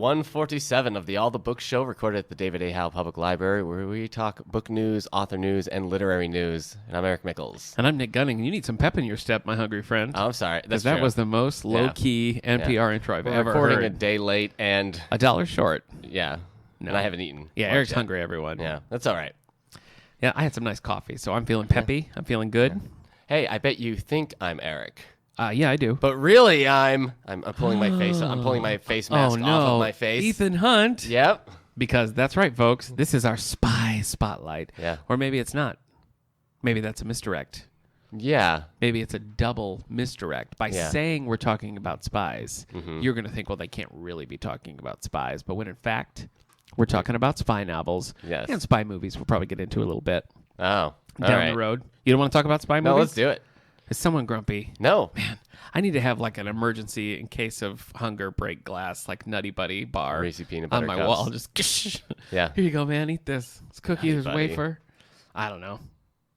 147 of the All the Books show, recorded at the David A. Howe Public Library, where we talk book news, author news, and literary news. And I'm Eric Mickles. And I'm Nick Gunning. You need some pep in your step, my hungry friend. Oh, I'm sorry. Because that was the most low-key NPR intro I've ever heard. Recording a day late and... $1 short. Yeah. No. And I haven't eaten. Yeah, Eric's hungry, everyone. Yeah, that's all right. Yeah, I had some nice coffee, so I'm feeling peppy. I'm feeling good. Hey, I bet you think I'm Eric. Yeah, I do. But really, I'm pulling my face. I'm pulling my face mask off of my face. Ethan Hunt. Yep. Because that's right, folks. This is our spy spotlight. Yeah. Or maybe it's not. Maybe that's a misdirect. Yeah. Maybe it's a double misdirect. By saying we're talking about spies, you're going to think, well, they can't really be talking about spies. But when in fact, we're talking about spy novels and spy movies. We'll probably get into a little bit down the road. You don't want to talk about spy movies? No, let's do it. Is someone grumpy? No. Man, I need to have like an emergency in case of hunger break glass, like Nutty Buddy bar Reese's peanut butter on my cups. wall. Just yeah. Here you go, man. Eat this. It's cookie. There's Buddy. wafer. I don't know.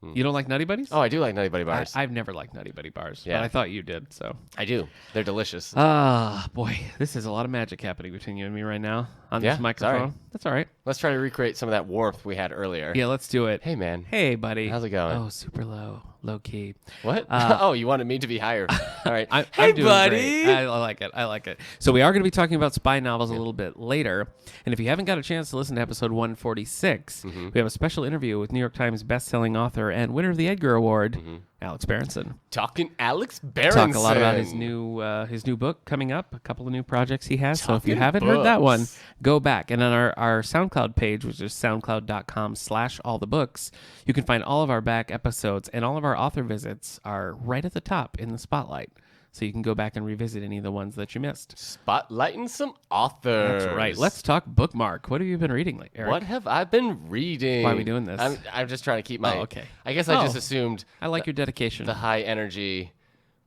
You don't like Nutty Buddies? Oh, I do like Nutty Buddy bars. I've never liked Nutty Buddy bars, Yeah. but I thought you did. So I do. They're delicious. boy, this is a lot of magic happening between you and me right now on this microphone. Sorry. That's all right. Let's try to recreate some of that warmth we had earlier. Yeah, let's do it. Hey, man. Hey, buddy. How's it going? Oh, super low key. What? Oh, you wanted me to be higher. All right. I'm doing buddy. Great. I like it. I like it. So we are going to be talking about spy novels a little bit later. And if you haven't got a chance to listen to episode 146, we have a special interview with New York Times bestselling author and winner of the Edgar Award, Alex Berenson. Talking Alex Berenson. Talk a lot about his new book coming up, a couple of new projects he has. So if you haven't heard that one, go back. And on our SoundCloud page, which is soundcloud.com/allthebooks, you can find all of our back episodes, and all of our author visits are right at the top in the spotlight. So you can go back and revisit any of the ones that you missed. Spotlighting some authors. That's right. Let's talk bookmark. What have you been reading, Eric? What have I been reading? Why are we doing this? I'm just trying to keep my... Oh, okay. I guess I just assumed... I like your dedication. The high energy,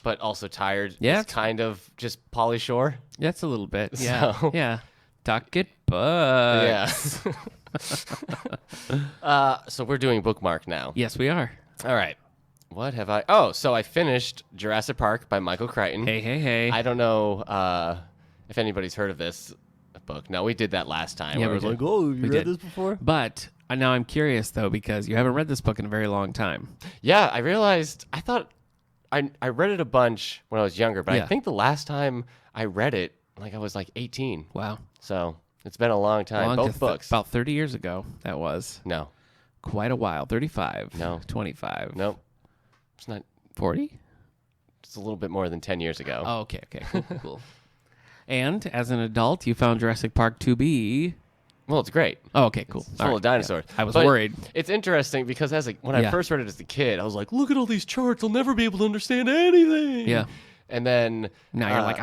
but also tired. Yeah. It's kind of just Pauly Shore. That's a little bit. Yeah. So- Yeah. Talk it books. Yeah. So we're doing bookmark now. Yes, we are. All right. What have I... Oh, so I finished Jurassic Park by Michael Crichton. Hey. I don't know if anybody's heard of this book. No, we did that last time. Yeah, where we it was did. like, oh, you We read did. this before? But now I'm curious, though, because you haven't read this book in a very long time. Yeah, I realized... I thought... I read it a bunch when I was younger, but I think the last time I read it, like I was like 18. Wow. So it's been a long time. Both books. About 30 years ago, that was. No. Quite a while. 35. No. 25. Nope. It's not... 40? It's a little bit more than 10 years ago. Oh, okay. Cool. And as an adult, you found Jurassic Park to be... Well, it's great. Oh, okay, cool. It's full of dinosaurs. Yeah. I was But worried. It's interesting because when I first read it as a kid, I was like, look at all these charts. I'll never be able to understand anything. Yeah. And then... Now you're like,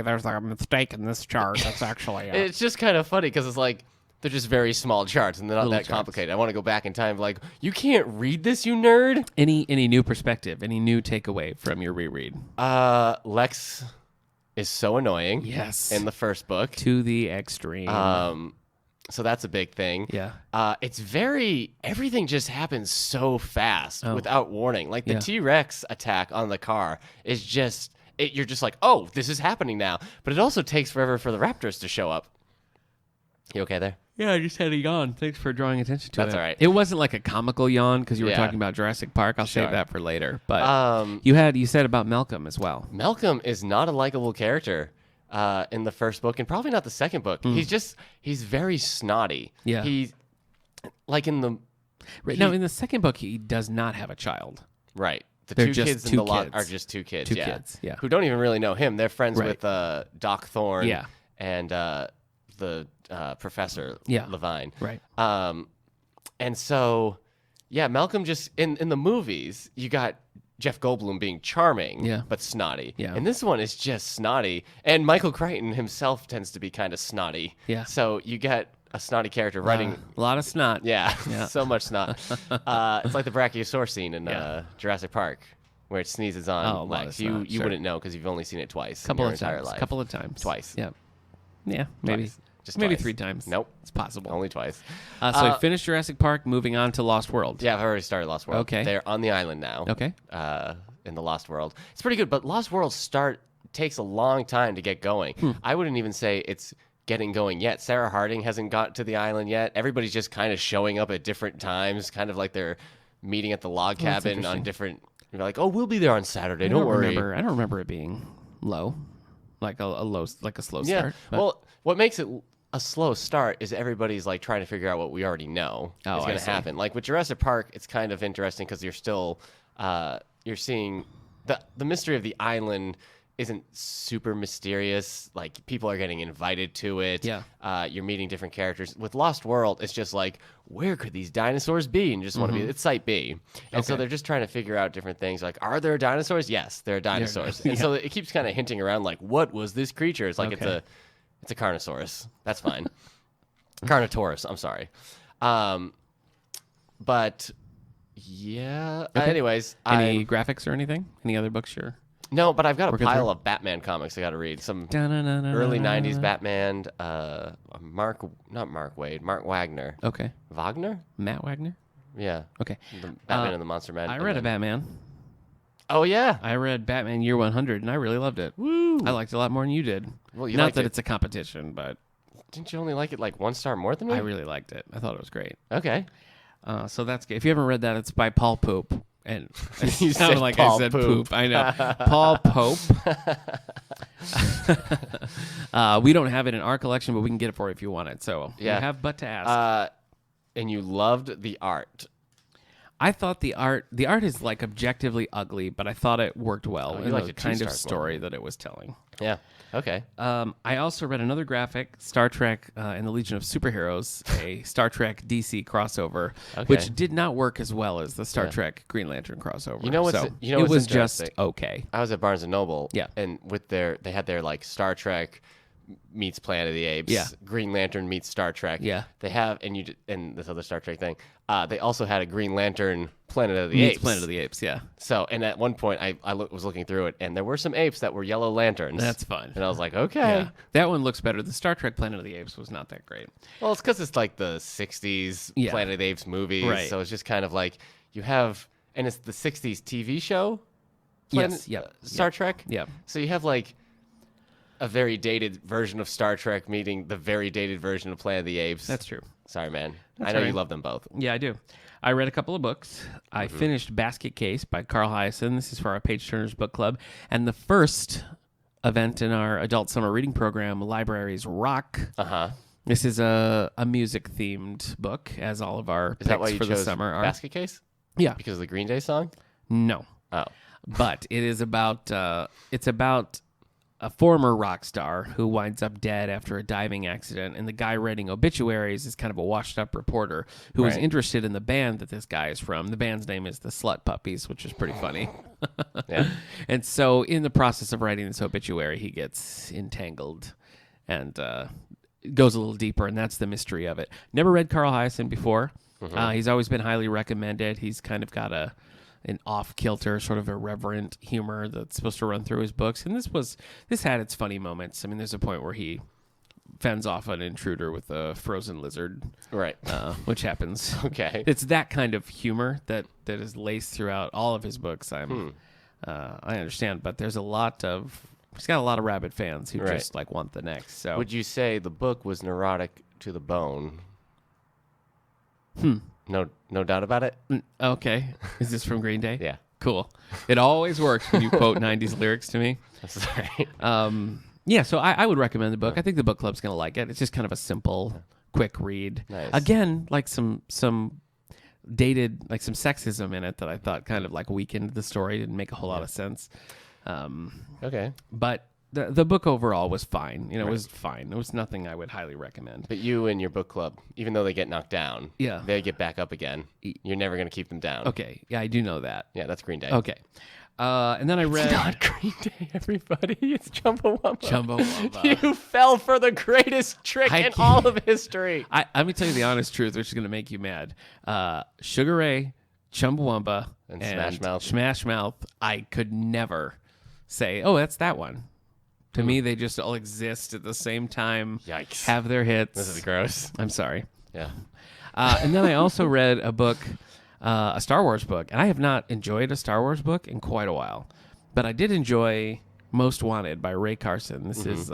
there's a mistake in this chart. That's actually... It's just kind of funny because it's like, they're just very small charts and they're not Little that charts. complicated. I want to go back in time like, you can't read this, you nerd. Any new perspective, any new takeaway from your reread? Lex is so annoying. Yes. In the first book. To the extreme. So that's a big thing. Yeah. It's everything just happens so fast without warning. Like the T-Rex attack on the car is just, you're just like, oh, this is happening now. But it also takes forever for the raptors to show up. You okay there? Yeah, I just had a yawn. Thanks for drawing attention to it. That's all right. It wasn't like a comical yawn because you were talking about Jurassic Park. I'll save that for later. But you said about Malcolm as well. Malcolm is not a likable character in the first book and probably not the second book. He's very snotty. Yeah. He's like in the... Now, in the second book, he does not have a child. Right. They're two just kids in two the lot kids. are just two kids. Two kids, yeah. Who don't even really know him. They're friends Right. with Doc Thorne and the Professor Levine. Right. And so, Malcolm just in the movies, you got Jeff Goldblum being charming, but snotty. Yeah. And this one is just snotty. And Michael Crichton himself tends to be kind of snotty. Yeah. So you get a snotty character writing a lot of snot. Yeah. So much snot. It's like the Brachiosaur scene in Jurassic Park, where it sneezes on Lex. You wouldn't know because you've only seen it twice in your entire life. Couple of times. Twice. Yeah. Yeah, maybe. Twice. Just maybe twice. 3 times. Nope. It's possible. Only twice. So we finished Jurassic Park, moving on to Lost World. Yeah, I've already started Lost World. Okay. They're on the island now. Okay. In the Lost World. It's pretty good, but Lost World takes a long time to get going. I wouldn't even say it's getting going yet. Sarah Harding hasn't got to the island yet. Everybody's just kind of showing up at different times, kind of like they're meeting at the log cabin on different. You're like, oh, we'll be there on Saturday. Don't worry. I don't remember it being low, like a slow start. But. Well, what makes it a slow start is everybody's like trying to figure out what we already know is going to happen. Like with Jurassic Park, it's kind of interesting because you're still you're seeing the mystery of the island isn't super mysterious. Like people are getting invited to it. Yeah. You're meeting different characters. With Lost World, it's just like, where could these dinosaurs be? And you just want to be. It's Site B, and so they're just trying to figure out different things. Like, are there dinosaurs? Yes, there are dinosaurs. And so it keeps kind of hinting around, like, what was this creature? It's like it's a Carnosaurus. That's fine. Carnotaurus. I'm sorry. But yeah. Anyways, any graphics or anything? Any other books you're? No, but I've got a pile of Batman comics I got to read. Some early 90s Batman, Mark Wagner. Okay. Wagner? Matt Wagner? Yeah. Okay. The Batman and the Monster Man. I read a Batman. Oh, yeah. I read Batman Year 100, and I really loved it. Woo! I liked it a lot more than you did. Well, Not that it's a competition, but... Didn't you only like it like 1 star more than me? I really liked it. I thought it was great. Okay. So that's good. If you haven't read that, it's by Paul Pope. And you sounded like Paul I said poop. I know. Paul Pope. We don't have it in our collection, but we can get it for you if you want it. So you have but to ask. And you loved the art. I thought the art is like objectively ugly, but I thought it worked well in the kind of story that it was telling. Yeah. Okay. I also read another graphic, Star Trek and the Legion of Superheroes, a Star Trek DC crossover, which did not work as well as the Star Trek Green Lantern crossover. You know what's it was just okay. I was at Barnes and Noble, yeah, and they had their like Star Trek meets Planet of the Apes, Green Lantern meets Star Trek. Yeah, they have and this other Star Trek thing. They also had a Green Lantern Planet of the Apes. Planet of the Apes, yeah. So, and at one point, I was looking through it, and there were some apes that were yellow lanterns. That's fun. And I was like, okay. Yeah. That one looks better. The Star Trek Planet of the Apes was not that great. Well, it's because it's like the 60s Planet of the Apes movies. Right. So it's just kind of like you have, and it's the 60s TV show. Star Trek. Yeah. So you have like a very dated version of Star Trek meeting the very dated version of Planet of the Apes. That's true. Sorry, man. I know you love them both. Yeah, I do. I read a couple of books. I finished Basket Case by Carl Hyacin. This is for our Page Turners Book Club. And the first event in our adult summer reading program, Libraries Rock. Uh-huh. This is a music-themed book, as all of our picks for the summer are. Basket Case? Yeah. Because of the Green Day song? No. Oh. But it is about a former rock star who winds up dead after a diving accident, and the guy writing obituaries is kind of a washed-up reporter who is interested in the band that this guy is from. The band's name is the Slut Puppies, which is pretty funny. Yeah. And so in the process of writing this obituary, he gets entangled and goes a little deeper, and that's the mystery of it. Never read Carl Hyacin before. He's always been highly recommended. He's kind of got an off-kilter, sort of irreverent humor that's supposed to run through his books. And this had its funny moments. I mean, there's a point where he fends off an intruder with a frozen lizard. Right. Which happens. Okay. It's that kind of humor that is laced throughout all of his books. I understand, but he's got a lot of rabid fans who just like want the next. So would you say the book was neurotic to the bone? No doubt about it. Okay. Is this from Green Day? Yeah. Cool. It always works when you quote 90s lyrics to me. Sorry. Yeah, so I would recommend the book. I think the book club's going to like it. It's just kind of a simple, quick read. Nice. Again, like some dated, like some sexism in it that I thought kind of like weakened the story. Didn't make a whole lot of sense. Okay. But the book overall was fine. It was fine. It was nothing I would highly recommend. But you and your book club, even though they get knocked down, they get back up again. You're never going to keep them down. Okay. Yeah, I do know that. Yeah, that's Green Day. Okay. And then I read... It's not Green Day, everybody. It's Chumbawamba. Chumbawamba. You fell for the greatest trick in all of history. Let me tell you the honest truth, which is going to make you mad. Sugar Ray, Chumbawamba, and Smash Mouth. Smash Mouth, I could never say, oh, that's that one. To me, they just all exist at the same time. Yikes. Have their hits. This is gross. I'm sorry. Yeah. And then I also read a book, a Star Wars book. And I have not enjoyed a Star Wars book in quite a while. But I did enjoy Most Wanted by Ray Carson. This is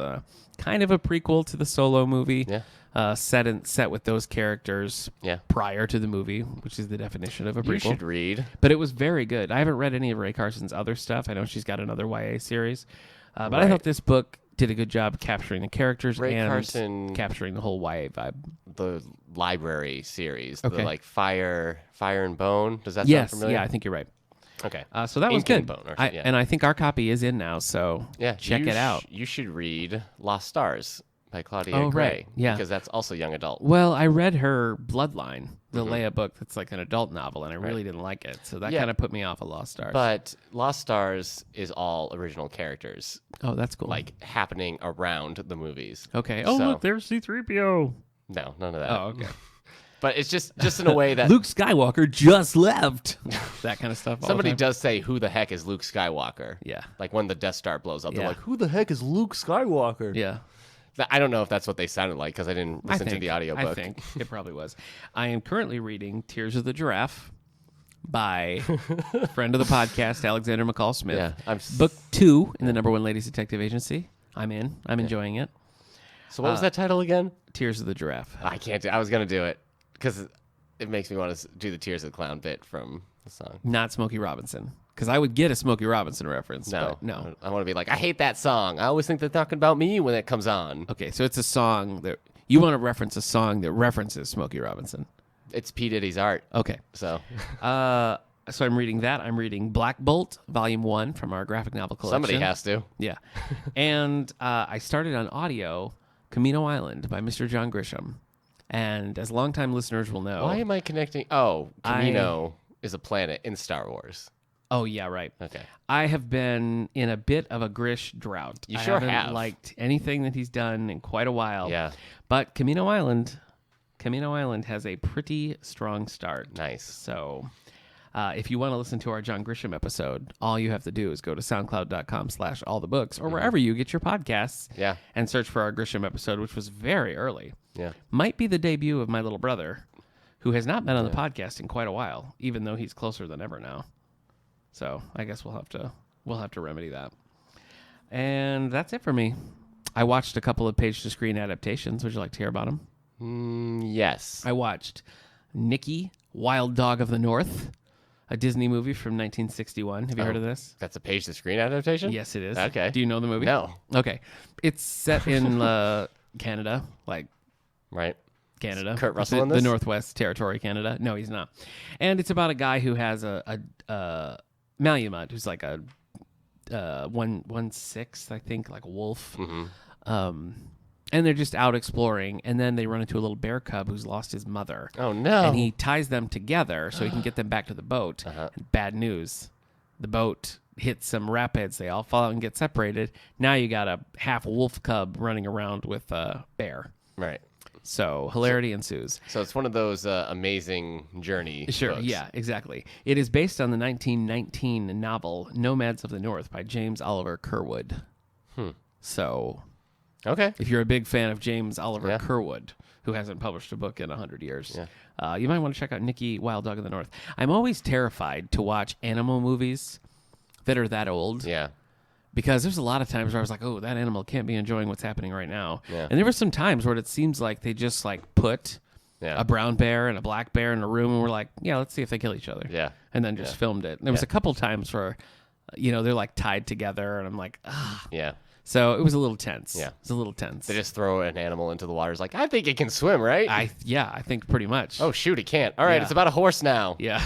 kind of a prequel to the Solo movie. Yeah. Set with those characters prior to the movie, which is the definition of a prequel. You should read. But it was very good. I haven't read any of Ray Carson's other stuff. I know she's got another YA series. But I thought this book did a good job capturing the characters and capturing the whole YA vibe. The library series, the like Fire and Bone. Does that sound familiar? Yeah, I think you're right. Okay. So that was good. Bone, and I think our copy is in now, so check it out. You should read Lost Stars by Claudia Gray. Right. Yeah. Because that's also young adult. Well, I read her Bloodline, the Leia book that's like an adult novel, and I really didn't like it. So that kind of put me off of Lost Stars. But Lost Stars is all original characters. Oh, that's cool. Like happening around the movies. Okay. Oh, look, there's C-3PO. No, none of that. Oh, okay. But it's just in a way that Luke Skywalker just left. That kind of stuff. Somebody does say, "Who the heck is Luke Skywalker?" Yeah. Like when the Death Star blows up, they're like, "Who the heck is Luke Skywalker?" Yeah. I don't know if that's what they sounded like because I didn't listen to the audiobook. I think it probably was. I am currently reading Tears of the Giraffe by friend of the podcast, Alexander McCall Smith. Yeah, Book 2 in the #1 Ladies Detective Agency. I'm in. I'm enjoying it. So what was that title again? Tears of the Giraffe. I can't do I was going to do it because it makes me want to do the Tears of the Clown bit from the song. Not Smokey Robinson. Because I would get a Smokey Robinson reference. No. I want to be like, I hate that song. I always think they're talking about me when it comes on. Okay, so it's a song that... You want to reference a song that references Smokey Robinson. It's P. Diddy's art. Okay. So I'm reading that. I'm reading Black Bolt, Volume 1 from our graphic novel collection. Somebody has to. Yeah. And I started on audio Camino Island by Mr. John Grisham. And as longtime listeners will know... Why am I connecting... Oh, Camino is a planet in Star Wars. Oh, yeah, right. Okay. I have been in a bit of a Grish drought. You sure have. I haven't liked anything that he's done in quite a while. Yeah. But Camino Island has a pretty strong start. Nice. So if you want to listen to our John Grisham episode, all you have to do is go to soundcloud.com/allthebooks or wherever you get your podcasts and search for our Grisham episode, which was very early. Yeah. Might be the debut of my little brother, who has not been on the podcast in quite a while, even though he's closer than ever now. So I guess we'll have to remedy that. And that's it for me. I watched a couple of page-to-screen adaptations. Would you like to hear about them? Yes. I watched Nikki, Wild Dog of the North, a Disney movie from 1961. Have you heard of this? That's a page-to-screen adaptation? Yes, it is. Okay. Do you know the movie? No. Okay. It's set in Canada, Right. Canada. Kurt Russell in this? The Northwest Territory, Canada. No, he's not. And it's about a guy who has a Malamute, who's like a 1/6, I think, like a wolf. Mm-hmm. And they're just out exploring, and then they run into a little bear cub who's lost his mother. Oh, no. And he ties them together so he can get them back to the boat. And bad news. The boat hits some rapids. They all fall out and get separated. Now you got a half wolf cub running around with a bear. Right. So hilarity ensues. So it's one of those amazing journey Sure, books. Yeah, exactly. It is based on the 1919 novel Nomads of the North by James Oliver Curwood. So, okay, if you're a big fan of James Oliver Curwood, who hasn't published a book in 100 years, you might want to check out Nikki, Wild Dog of the North. I'm always terrified to watch animal movies that are that old. Yeah. Because there's a lot of times where I was like, oh, that animal can't be enjoying what's happening right now. Yeah. And there were some times where it seems like they just put a brown bear and a black bear in a room and we're like, yeah, let's see if they kill each other. Yeah. And then just filmed it. And there was a couple times where, they're tied together and I'm like, ah. Yeah. So it was a little tense. Yeah. It was a little tense. They just throw an animal into the water. It's like, I think it can swim, right? I think pretty much. Oh, shoot, it can't. All right, it's about a horse now. Yeah.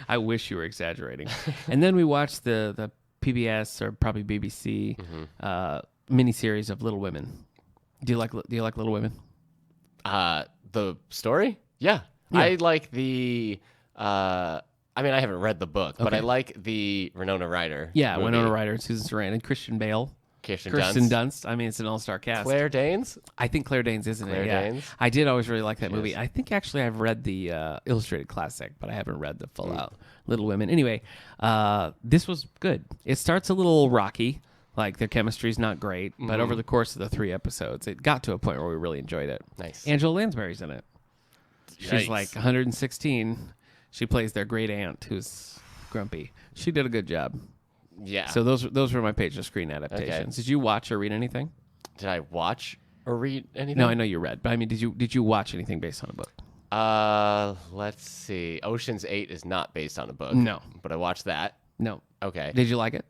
I wish you were exaggerating. And then we watched the PBS or probably BBC miniseries of Little Women. Do you like Little Women? The story? Yeah. I like the. I haven't read the book, but I like the Winona Ryder. Yeah, movie. Winona Ryder and Susan Sarandon and Christian Bale. Kirsten Dunst. I mean, it's an all-star cast. Claire Danes? I think Claire Danes, isn't it? Yeah. Danes? I did always really like that movie. I think actually I've read the illustrated classic, but I haven't read the full out Little Women. Anyway, this was good. It starts a little rocky. Their chemistry's not great, but over the course of the 3 episodes, it got to a point where we really enjoyed it. Nice. Angela Lansbury's in it. She's 116. She plays their great aunt who's grumpy. She did a good job. Yeah. So those were my page of screen adaptations. Okay. Did you watch or read anything? Did I watch or read anything? No, I know you read, but I mean, did you watch anything based on a book? Let's see. Ocean's 8 is not based on a book. No. But I watched that. No. Okay. Did you like it?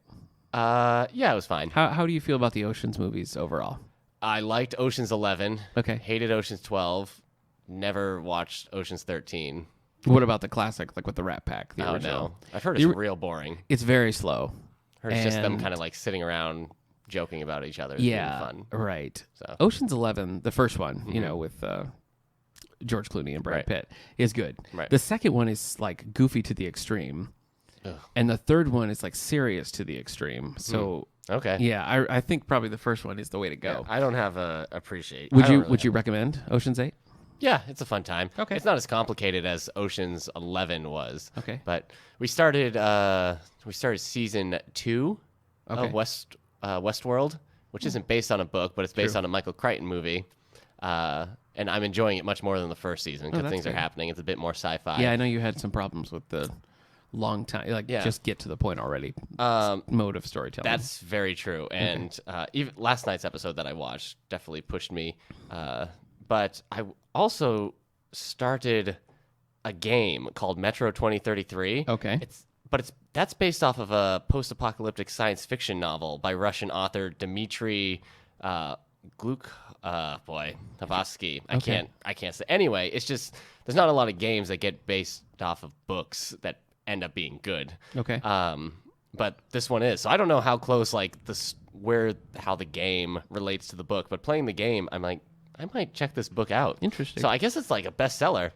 Yeah, it was fine. How do you feel about the Ocean's movies overall? I liked Ocean's 11. Okay. Hated Ocean's 12. Never watched Ocean's 13. What about the classic, like with the Rat Pack, the original? No. I've heard it's real boring. It's very slow. Heard it's just them kind of like sitting around joking about each other. Yeah, being fun. right. So. Ocean's 11, the first one, with George Clooney and Brad Pitt, is good. Right. The second one is like goofy to the extreme. Ugh. And the third one is like serious to the extreme. So okay. Yeah, I think probably the first one is the way to go. Yeah, I don't have a appreciate. Would you recommend Ocean's 8? Yeah, it's a fun time. Okay. It's not as complicated as Ocean's 11 was. Okay. But we started season 2 of Westworld, which isn't based on a book, but it's based on a Michael Crichton movie. And I'm enjoying it much more than the first season because things are happening. It's a bit more sci-fi. Yeah, I know you had some problems with the long time, just get to the point already mode of storytelling. That's very true. And even last night's episode that I watched definitely pushed me. But I also started a game called Metro 2033. Okay. That's based off of a post-apocalyptic science fiction novel by Russian author Dmitry Glukhovsky. I can't say. Anyway, it's just there's not a lot of games that get based off of books that end up being good. Okay. But this one is. So I don't know how close how the game relates to the book, but playing the game, I'm like, I might check this book out. Interesting. So I guess it's like a bestseller,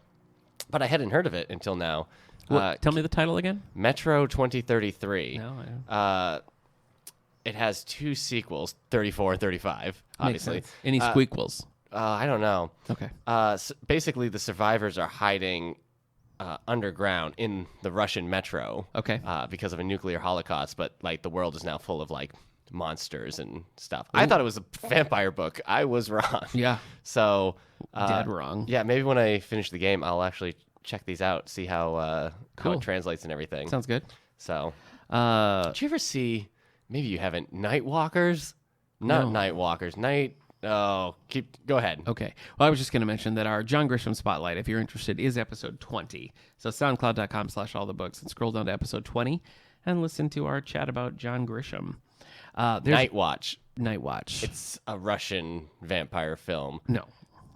but I hadn't heard of it until now. Tell me the title again. Metro 2033. No, I don't. It has 2 sequels, 34 and 35, obviously. Makes sense. Any squeakquels? I don't know. Okay. So basically, the survivors are hiding underground in the Russian metro. Okay. Because of a nuclear holocaust, but like the world is now full of like monsters and stuff. Ooh. I thought it was a vampire book. I was wrong. Yeah. So dead wrong. Yeah, maybe when I finish the game, I'll actually check these out, see how it translates and everything. Sounds good. So, did you ever see? Maybe you haven't. Nightwalkers? Not Nightwalkers. Go ahead. Okay. Well, I was just going to mention that our John Grisham Spotlight, if you're interested, is episode 20. So soundcloud.com/allthebooks and scroll down to episode 20 and listen to our chat about John Grisham. Night Watch. It's a Russian vampire film. No.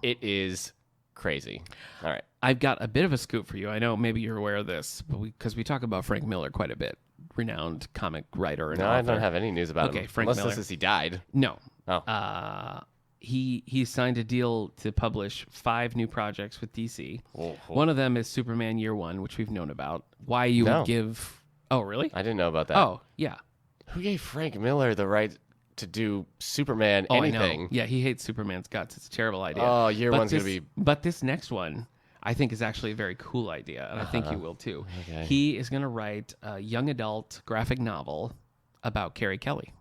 It is crazy. All right. I've got a bit of a scoop for you. I know maybe you're aware of this, but because we talk about Frank Miller quite a bit, renowned comic writer and author. I don't have any news about him. Frank Unless Miller. this is he died. No. Oh. He signed a deal to publish 5 new projects with DC. Oh. One of them is Superman Year One, which we've known about. Why you would give... Oh, really? I didn't know about that. Oh, yeah. Who gave Frank Miller the right to do Superman anything? I know. Yeah, he hates Superman's guts. It's a terrible idea. Oh, Year One's going to be... But this next one, I think, is actually a very cool idea, and I think you will, too. Okay. He is going to write a young adult graphic novel about Carrie Kelly.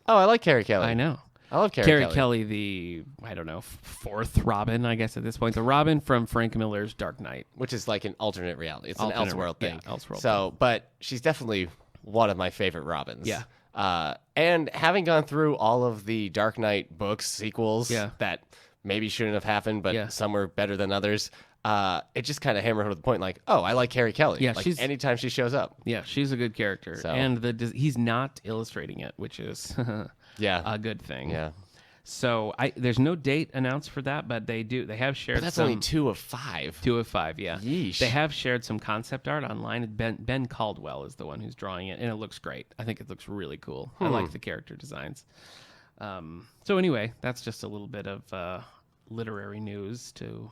Oh, I like Carrie Kelly. I know. I love Carrie Kelly, the, I don't know, 4th Robin, I guess, at this point. The Robin from Frank Miller's Dark Knight. Which is like an alternate reality. It's an Elseworld thing. Yeah, Elseworld thing. But she's definitely one of my favorite Robins. Yeah. And having gone through all of the Dark Knight books, sequels that maybe shouldn't have happened, but some were better than others, it just kind of hammered home to the point like, oh, I like Carrie Kelly. Yeah, like anytime she shows up. Yeah, she's a good character. So. And he's not illustrating it, which is a good thing. Yeah. So there's no date announced for that, but they have shared. But that's only 2 of 5. 2 of 5, yeah. Yeesh. They have shared some concept art online. Ben Caldwell is the one who's drawing it, and it looks great. I think it looks really cool. I like the character designs. So anyway, that's just a little bit of literary news to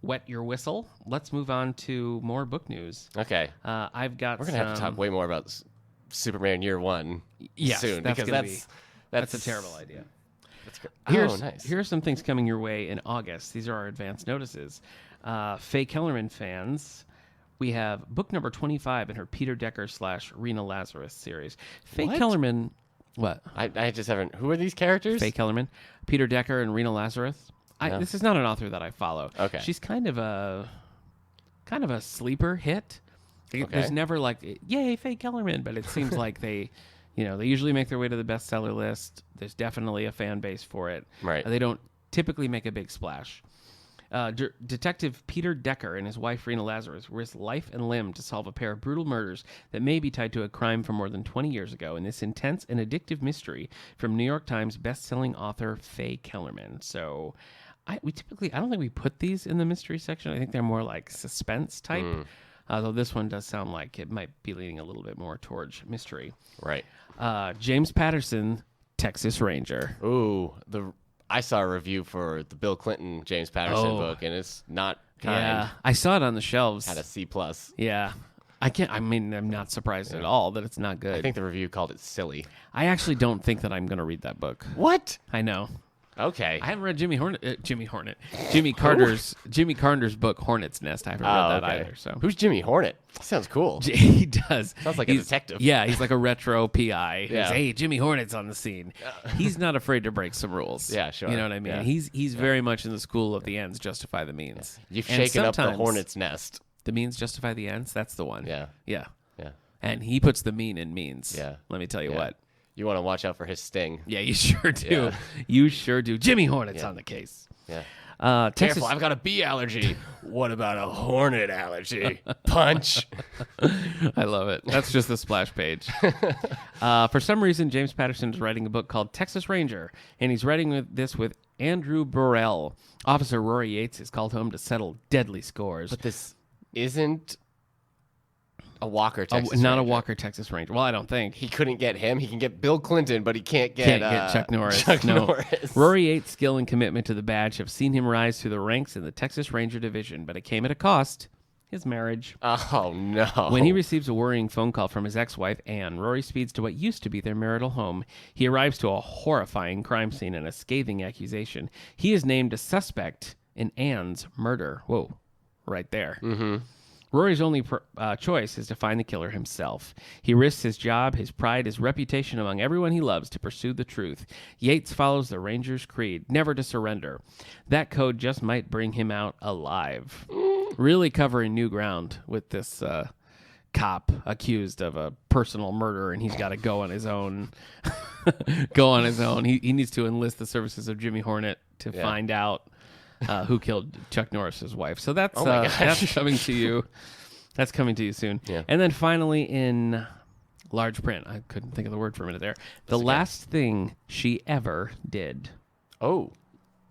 wet your whistle. Let's move on to more book news. Okay. I've got. We're gonna have to talk way more about Superman Year One soon because that's a terrible idea. Nice. Here's some things coming your way in August. These are our advance notices. Faye Kellerman fans, we have book number 25 in her Peter Decker / Rena Lazarus series. Faye Kellerman, what? I just haven't. Who are these characters? Faye Kellerman, Peter Decker, and Rena Lazarus. This is not an author that I follow. Okay. She's kind of a sleeper hit. Okay. There's never like, yay, Faye Kellerman, but it seems like they They usually make their way to the bestseller list. There's definitely a fan base for it. Right. They don't typically make a big splash. Detective Peter Decker and his wife Rena Lazarus risk life and limb to solve a pair of brutal murders that may be tied to a crime from more than 20 years ago in this intense and addictive mystery from New York Times best-selling author Faye Kellerman. So I don't think we put these in the mystery section. I think they're more like suspense type. Though this one does sound like it might be leaning a little bit more towards mystery. Right. James Patterson, Texas Ranger. Ooh, I saw a review for the Bill Clinton James Patterson book, and it's not kind. Yeah, I saw it on the shelves. Had a C+. Yeah. I'm not surprised at all that it's not good. I think the review called it silly. I actually don't think that I'm going to read that book. What? I know. Okay. I haven't read Jimmy Carter's book Hornet's Nest. I haven't read that either. So who's Jimmy Hornet? Sounds cool. He does. Sounds like a detective. Yeah, he's like a retro PI. Yeah. Hey, Jimmy Hornet's on the scene. He's not afraid to break some rules. Yeah, sure. You know what I mean? Yeah. He's very much in the school of the ends justify the means. You've shaken up the hornet's nest. The means justify the ends. That's the one. Yeah. Yeah. Yeah. And he puts the mean in means. Yeah. Let me tell you what. You want to watch out for his sting. Yeah, you sure do. Yeah. You sure do. Jimmy Hornet's on the case. Yeah. Texas... Careful, I've got a bee allergy. What about a hornet allergy? Punch. I love it. That's just the splash page. For some reason, James Patterson is writing a book called Texas Ranger, and he's writing this with Andrew Burrell. Officer Rory Yates is called home to settle deadly scores. But this isn't a Walker Texas Ranger. Not a Walker Texas Ranger. Well, I don't think. He couldn't get him. He can get Bill Clinton, but he can't get Chuck Norris. Norris. Rory Yates' skill and commitment to the badge have seen him rise through the ranks in the Texas Ranger Division, but it came at a cost. His marriage. Oh, no. When he receives a worrying phone call from his ex-wife, Anne, Rory speeds to what used to be their marital home. He arrives to a horrifying crime scene and a scathing accusation. He is named a suspect in Anne's murder. Whoa, right there. Mm-hmm. Rory's only choice is to find the killer himself. He risks his job, his pride, his reputation among everyone he loves to pursue the truth. Yates follows the Ranger's creed, never to surrender. That code just might bring him out alive. Really covering new ground with this cop accused of a personal murder, and he's got to go on his own. He needs to enlist the services of Jimmy Hornet to find out who killed Chuck Norris's wife. So that's coming to you. That's coming to you soon. Yeah. And then finally in large print, I couldn't think of the word for a minute there. The Last Thing She Ever Did. Oh.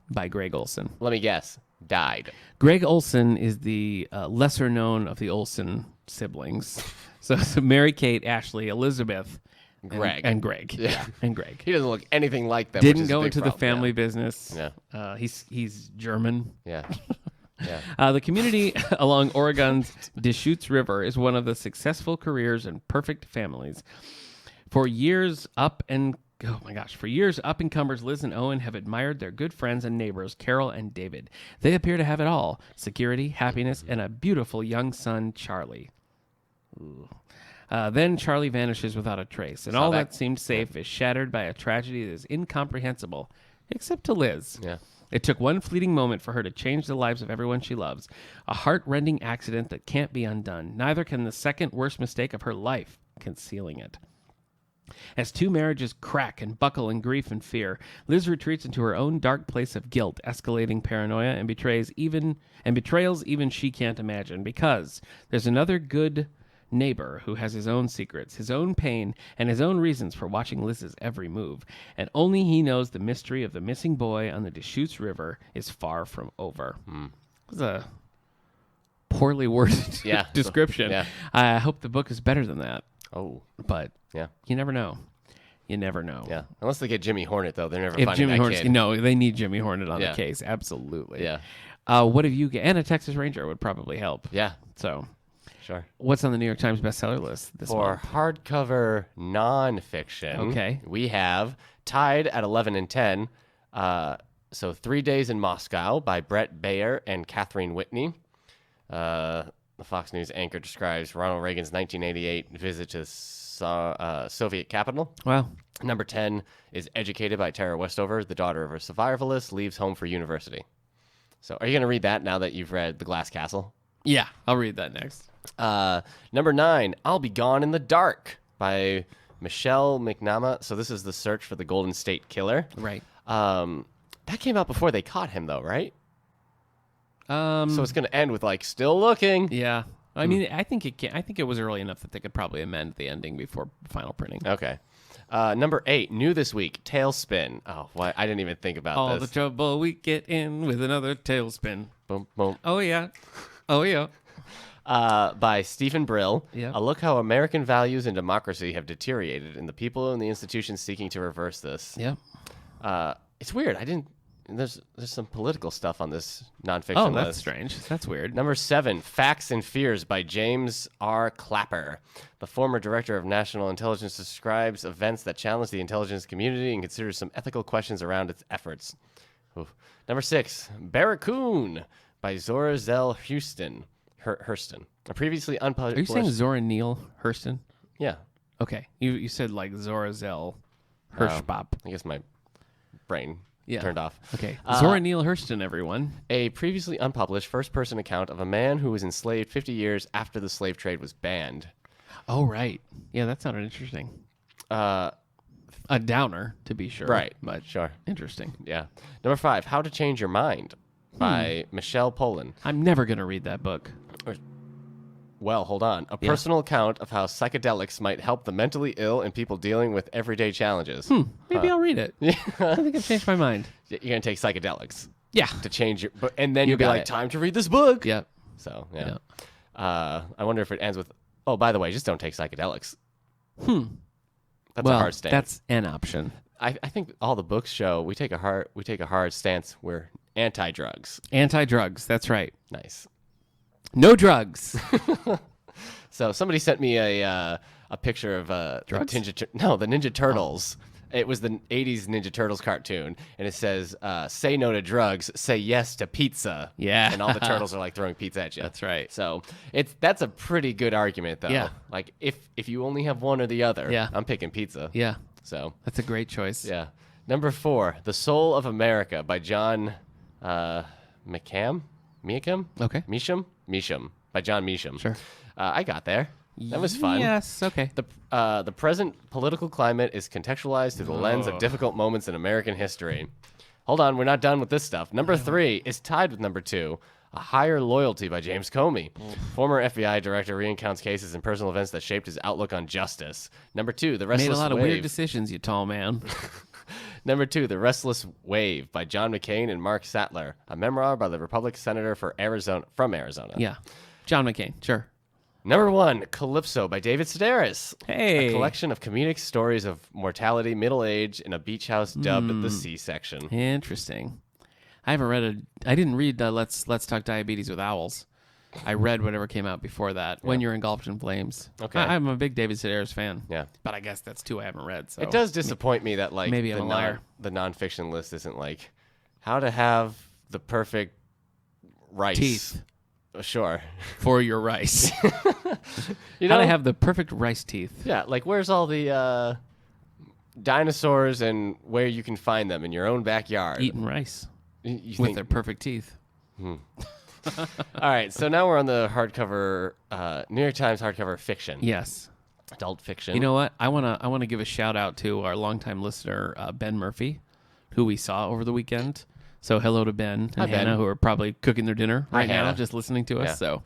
By Greg Olson. Let me guess. Died. Greg Olson is the lesser known of the Olson siblings. So Mary Kate, Ashley, Elizabeth, Greg. And Greg. Yeah. And Greg. He doesn't look anything like them. Didn't go into the family business. Yeah. He's German. Yeah. Yeah. The community along Oregon's Deschutes River is one of the successful careers and perfect families. For years, up and comers Liz and Owen have admired their good friends and neighbors, Carol and David. They appear to have it all: security, happiness, and a beautiful young son, Charlie. Ooh. Then Charlie vanishes without a trace, and all that seemed safe is shattered by a tragedy that is incomprehensible, except to Liz. Yeah. It took one fleeting moment for her to change the lives of everyone she loves. A heart-rending accident that can't be undone. Neither can the second worst mistake of her life, concealing it. As two marriages crack and buckle in grief and fear, Liz retreats into her own dark place of guilt, escalating paranoia, and betrayals even she can't imagine, because there's another good neighbor who has his own secrets, his own pain, and his own reasons for watching Liz's every move. And only he knows the mystery of the missing boy on the Deschutes River is far from over. It was a poorly worded description. Yeah. I hope the book is better than that. Oh. But you never know. You never know. Yeah. Unless they get Jimmy Hornet, though, they're never if finding Jimmy that Hornet, kid. No, they need Jimmy Hornet on the case. Absolutely. Yeah. What have you got? And a Texas Ranger would probably help. Yeah. So, sure. What's on the New York Times bestseller list this month? For hardcover nonfiction, we have tied at 11 and 10. So 3 Days in Moscow by Brett Baer and Catherine Whitney. The Fox News anchor describes Ronald Reagan's 1988 visit to Soviet capital. Wow. Number 10 is Educated by Tara Westover, the daughter of a survivalist, leaves home for university. So are you going to read that now that you've read The Glass Castle? Yeah, I'll read that next. Number 9, I'll Be Gone in the Dark by Michelle McNamara. So this is the search for the Golden State Killer. Right. That came out before they caught him, though, right? So it's going to end with like still looking. Yeah. I mean, I think it was early enough that they could probably amend the ending before final printing. Okay. Number 8, new this week, Tailspin. Oh, what? I didn't even think about All this. the trouble we get in with another tailspin. Boom, boom. Oh yeah. Oh yeah. By Stephen Brill. Yeah. A look how American values and democracy have deteriorated, and the people and the institutions seeking to reverse this. Yeah. It's weird. There's some political stuff on this nonfiction Oh, list. that's strange. That's weird. Number 7, Facts and Fears by James R. Clapper. The former director of national intelligence describes events that challenge the intelligence community and considers some ethical questions around its efforts. Oof. Number 6, Barracoon by Zora Zell Hurston. A previously unpublished... Are you saying Zora Neale Hurston? Yeah. Okay. You said like Zora Zell Hirschbop. I guess my brain Yeah. turned off. Okay. Zora Neale Hurston, everyone. A previously unpublished first-person account of a man who was enslaved 50 years after the slave trade was banned. Oh, right. Yeah, that sounded interesting. A downer, to be sure. Right. But Sure. interesting. Yeah. Number 5, How to Change Your Mind by Michelle Pollan. I'm never going to read that book. Well, hold on. A personal account of how psychedelics might help the mentally ill and people dealing with everyday challenges. Maybe I'll read it. I think I've changed my mind. You're going to take psychedelics Yeah. to change your... And then you'll be got like, it. time to read this book. Yeah. So, yeah. I wonder if it ends with, oh, by the way, just don't take psychedelics. That's a hard stance. That's an option. I think all the books show we take a hard stance. We're anti-drugs. Anti-drugs. That's right. Nice. No drugs. So somebody sent me a picture of Drugs? the Ninja Turtles. It was the 80s Ninja Turtles cartoon, and it says, say no to drugs, say yes to pizza. Yeah. And all the turtles are like throwing pizza at you. That's right. So that's a pretty good argument, though. Yeah. Like, if you only have one or the other, Yeah. I'm picking pizza. Yeah. So, That's a great choice. yeah. Number 4, The Soul of America by John Meacham? Okay. Meacham. By John Meacham. Sure. I got there. That was fun. Yes. Okay. The present political climate is contextualized through the lens of difficult moments in American history. Hold on, we're not done with this stuff. Number 3 is tied with number 2, A Higher Loyalty by James Comey. Former FBI director recounts cases and personal events that shaped his outlook on justice. Number 2, The Restless Made a lot of Wave. weird decisions, you tall man. Number 2, The Restless Wave by John McCain and Mark Sattler, a memoir by the Republican senator from Arizona. Yeah. John McCain. Sure. Number 1, Calypso by David Sedaris. Hey. A collection of comedic stories of mortality, middle age, in a beach house dubbed the C-section. Interesting. I didn't read Let's Talk Diabetes with Owls. I read whatever came out before that. When You're Engulfed in Flames. Okay. I'm a big David Sedaris fan. Yeah. But I guess that's 2 I haven't read. So It does disappoint me that like maybe I'm a liar. The nonfiction list isn't like how to have the perfect rice. Teeth. Sure. For your rice. You How know, to have the perfect rice teeth. yeah, like where's all the dinosaurs and where you can find them in your own backyard? Eating rice You with think, their perfect teeth. all right, so now we're on the hardcover, New York Times hardcover fiction. Yes. Adult fiction. You know what? I wanna give a shout out to our longtime listener, Ben Murphy, who we saw over the weekend. So hello to Ben and Hi, Ben. Hannah, who are probably cooking their dinner right now, Hannah. just listening to us. Yeah. So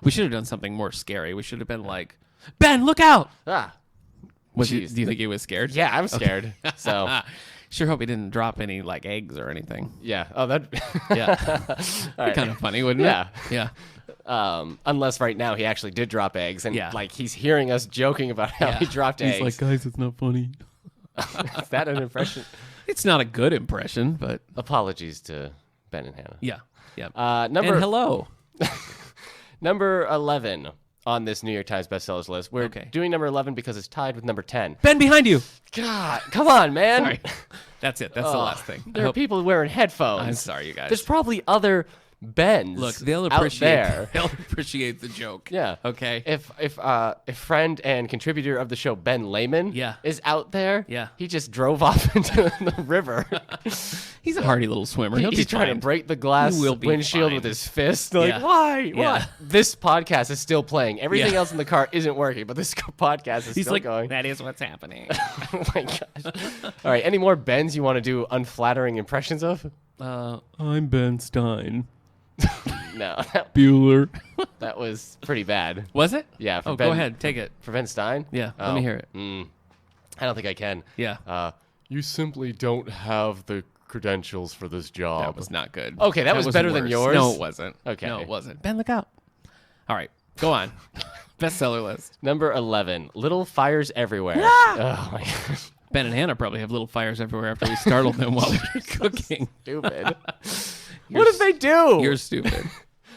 we should have done something more scary. We should have been like, Ben, look out! Do you think he was scared? Yeah, I'm scared. So Sure hope he didn't drop any like eggs or anything. yeah. Oh, that. Yeah. All right. Kind of funny, wouldn't Yeah. it? Yeah. Unless right now he actually did drop eggs, and Yeah. like he's hearing us joking about how he dropped eggs. He's like, guys, it's not funny. Is that an impression? It's not a good impression, but Apologies to Ben and Hannah. yeah. Yeah. And hello. number 11 on this New York Times bestsellers list. We're Okay. doing number 11 because it's tied with number 10. Ben behind you. God, come on, man. Sorry. That's it. That's the last thing. There are people wearing headphones. I'm sorry, you guys. There's probably other Bens. Look, they'll out appreciate there. They'll appreciate the joke. Yeah. Okay. If friend and contributor of the show Ben Lehman Yeah. is out there, Yeah. he just drove off into the river. He's a hardy little swimmer. He's trying to break the glass windshield with his fist. Like, why? What? This podcast is still playing. Everything else in the car isn't working, but this podcast is still going. That is what's happening. Oh my gosh. All right. Any more Bens you want to do unflattering impressions of? I'm Ben Stein. No. Bueller. That was pretty bad. Was it? Yeah. Go ahead. Take it. For Ben Stein? Yeah. Let me hear it. I don't think I can. Yeah. You simply don't have the credentials for this job. That was not good. Okay, that was better than yours? No, it wasn't. Okay. No, it wasn't. Ben, look out. All right. Go on. Bestseller list. Number 11, Little Fires Everywhere. Oh, my gosh. Ben and Hannah probably have little fires everywhere after we startled them while they're cooking. Stupid. What did they do? You're stupid.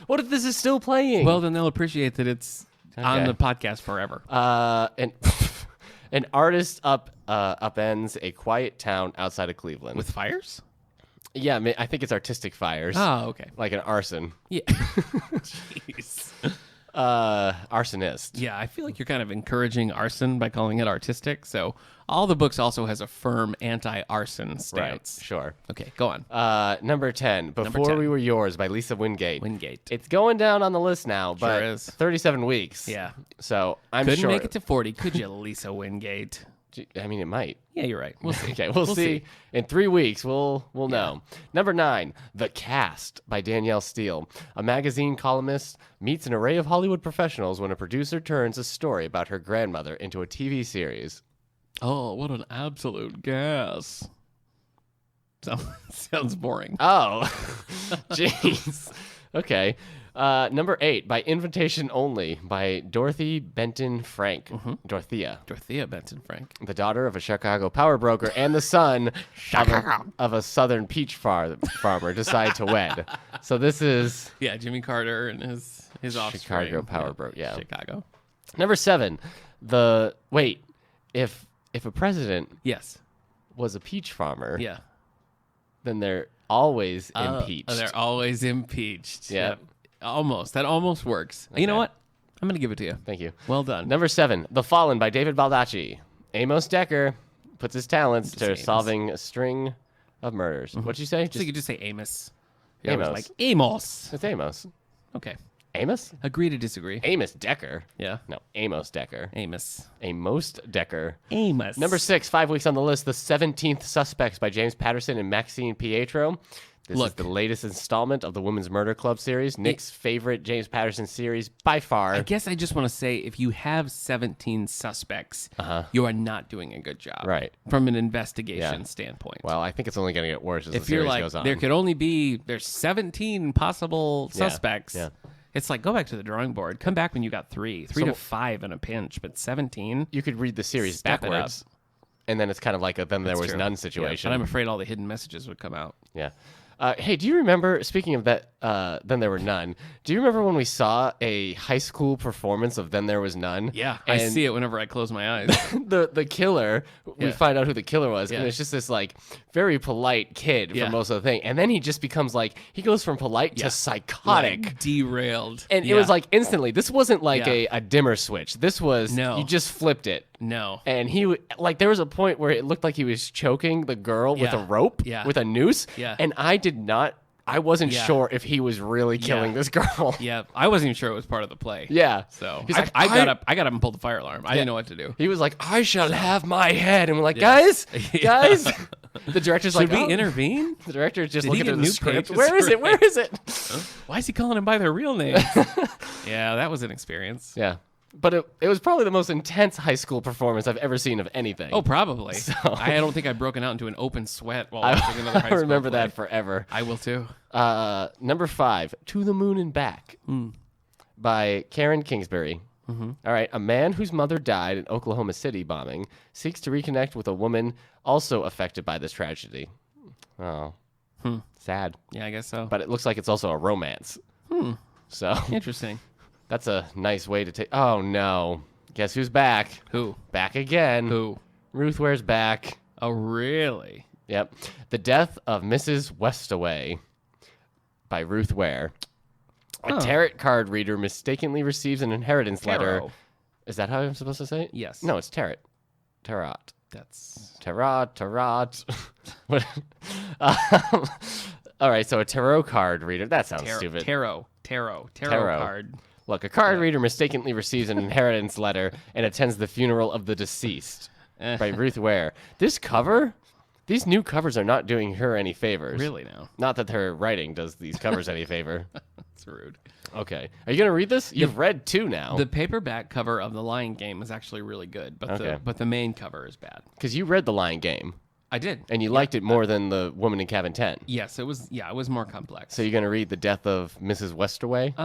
What if this is still playing? Well, then they'll appreciate that it's on the podcast forever. An artist upends a quiet town outside of Cleveland. With fires? Yeah, I think it's artistic fires. Oh, okay. Like an arson. Yeah. Jeez. Arsonist. Yeah, I feel like you're kind of encouraging arson by calling it artistic. So all the books also has a firm anti-arson stance. Right, sure. Okay, go on. Number 10, Before We Were Yours by Lisa Wingate. It's going down on the list now, but sure is. 37 weeks. Yeah. So I'm Couldn't sure. make it to 40, could you, Lisa Wingate? I mean, it might. Yeah, you're right. We'll see. Okay, we'll see. In 3 weeks, we'll know. Number 9, The Cast by Danielle Steele. A magazine columnist meets an array of Hollywood professionals when a producer turns a story about her grandmother into a TV series. Oh, what an absolute gas. Sounds boring. Oh, jeez. Okay. Number 8, By Invitation Only, by Dorothy Benton Frank. Dorothea Benton Frank. The daughter of a Chicago power broker and the son of a southern peach farmer decide to wed. So this is... Yeah, Jimmy Carter and his offspring. Chicago power broker, yeah. Chicago. Number 7, if a president was a peach farmer, then they're always impeached. They're always impeached. Yeah. Yep. Almost. That almost works. Okay. You know what? I'm going to give it to you. Thank you. Well done. Number 7, The Fallen by David Baldacci. Amos Decker puts his talents to solving a string of murders. What'd you say? You could just say Amos. Amos. Like Amos. It's Amos. Okay. Amos? Agree to disagree. Amos Decker. Yeah. No, Amos Decker. Amos. Amos Decker. Amos. Number 6, 5 weeks on the list, The 17th Suspects by James Patterson and Maxine Pietro. This is the latest installment of the Women's Murder Club series, Nick's favorite James Patterson series by far. I guess I just want to say, if you have 17 suspects, you are not doing a good job. Right. From an investigation standpoint. Well, I think it's only going to get worse as the if series you're like, goes on. there could only be, there's 17 possible suspects. Yeah. It's like, go back to the drawing board. Come back when you got 3 to 5 in a pinch, but 17. You could read the series Step it backwards. And then it's kind of like a then there was none situation. Yeah, but I'm afraid all the hidden messages would come out. Yeah. Hey, do you remember, speaking of that, Then There Were None, do you remember when we saw a high school performance of Then There Was None? Yeah, I see it whenever I close my eyes. the killer, we find out who the killer was, and it's just this, like, very polite kid for most of the thing. And then he just becomes, like, he goes from polite to psychotic. Like, derailed. And it was, like, instantly. This wasn't, like, a dimmer switch. This was, you just flipped it. No. And he, like, there was a point where it looked like he was choking the girl with a rope, with a noose. Yeah. And I wasn't sure if he was really killing this girl. Yeah. I wasn't even sure it was part of the play. Yeah. So he's like, I got up and pulled the fire alarm. I didn't know what to do. He was like, I shall have my head. And we're like, guys. The director's like, should we intervene? The director's just Did looking at the script. pages? Where is it? Where is it? Why is he calling them by their real names? Yeah, that was an experience. Yeah. But it was probably the most intense high school performance I've ever seen of anything. Oh, probably. So, I don't think I've broken out into an open sweat while watching another high school I remember play. that forever. I will too. Number 5, To the Moon and Back by Karen Kingsbury. All right. A man whose mother died in Oklahoma City bombing seeks to reconnect with a woman also affected by this tragedy. Oh. Sad. Yeah, I guess so. But it looks like it's also a romance. So interesting. That's a nice way to take... Oh, no. Guess who's back? Who? Back again. Who? Ruth Ware's back. Oh, really? Yep. The Death of Mrs Westaway by Ruth Ware. A tarot card reader mistakenly receives an inheritance letter. Is that how I'm supposed to say it? Yes. No, it's tarot. Tarot. That's tarot. What? All right, so a tarot card reader. That sounds stupid. Tarot card. Look, a card reader mistakenly receives an inheritance letter and attends the funeral of the deceased by Ruth Ware. This cover, these new covers are not doing her any favors. Really now? Not that her writing does these covers any favor. That's rude. Okay. Are you going to read this? You've read 2 now. The paperback cover of The Lion Game is actually really good, but the main cover is bad. Because you read The Lion Game. I did. And you liked it more than The Woman in Cabin 10. Yes, it was more complex. So you're going to read The Death of Mrs Westaway?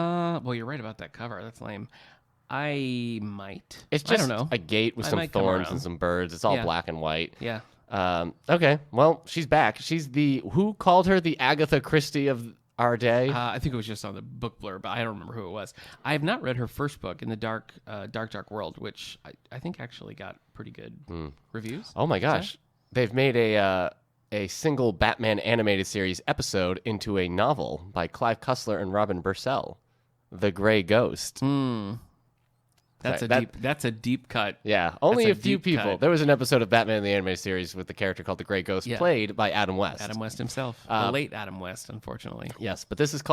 Well, you're right about that cover. That's lame. I might. It's just I don't know. a gate with some thorns and some birds. It's all black and white. Yeah. Okay. Well, she's back. She's who called her the Agatha Christie of our day? I think it was just on the book blurb, but I don't remember who it was. I have not read her first book, In the Dark World, which I think actually got pretty good reviews. Oh my gosh. They've made a single Batman animated series episode into a novel by Clive Cussler and Robin Bursell, The Gray Ghost. That's a deep cut. Yeah, only a few people. Cut. There was an episode of Batman the Animated Series with the character called the Gray Ghost, played by Adam West. Adam West himself, the late Adam West, unfortunately. Yes, but this is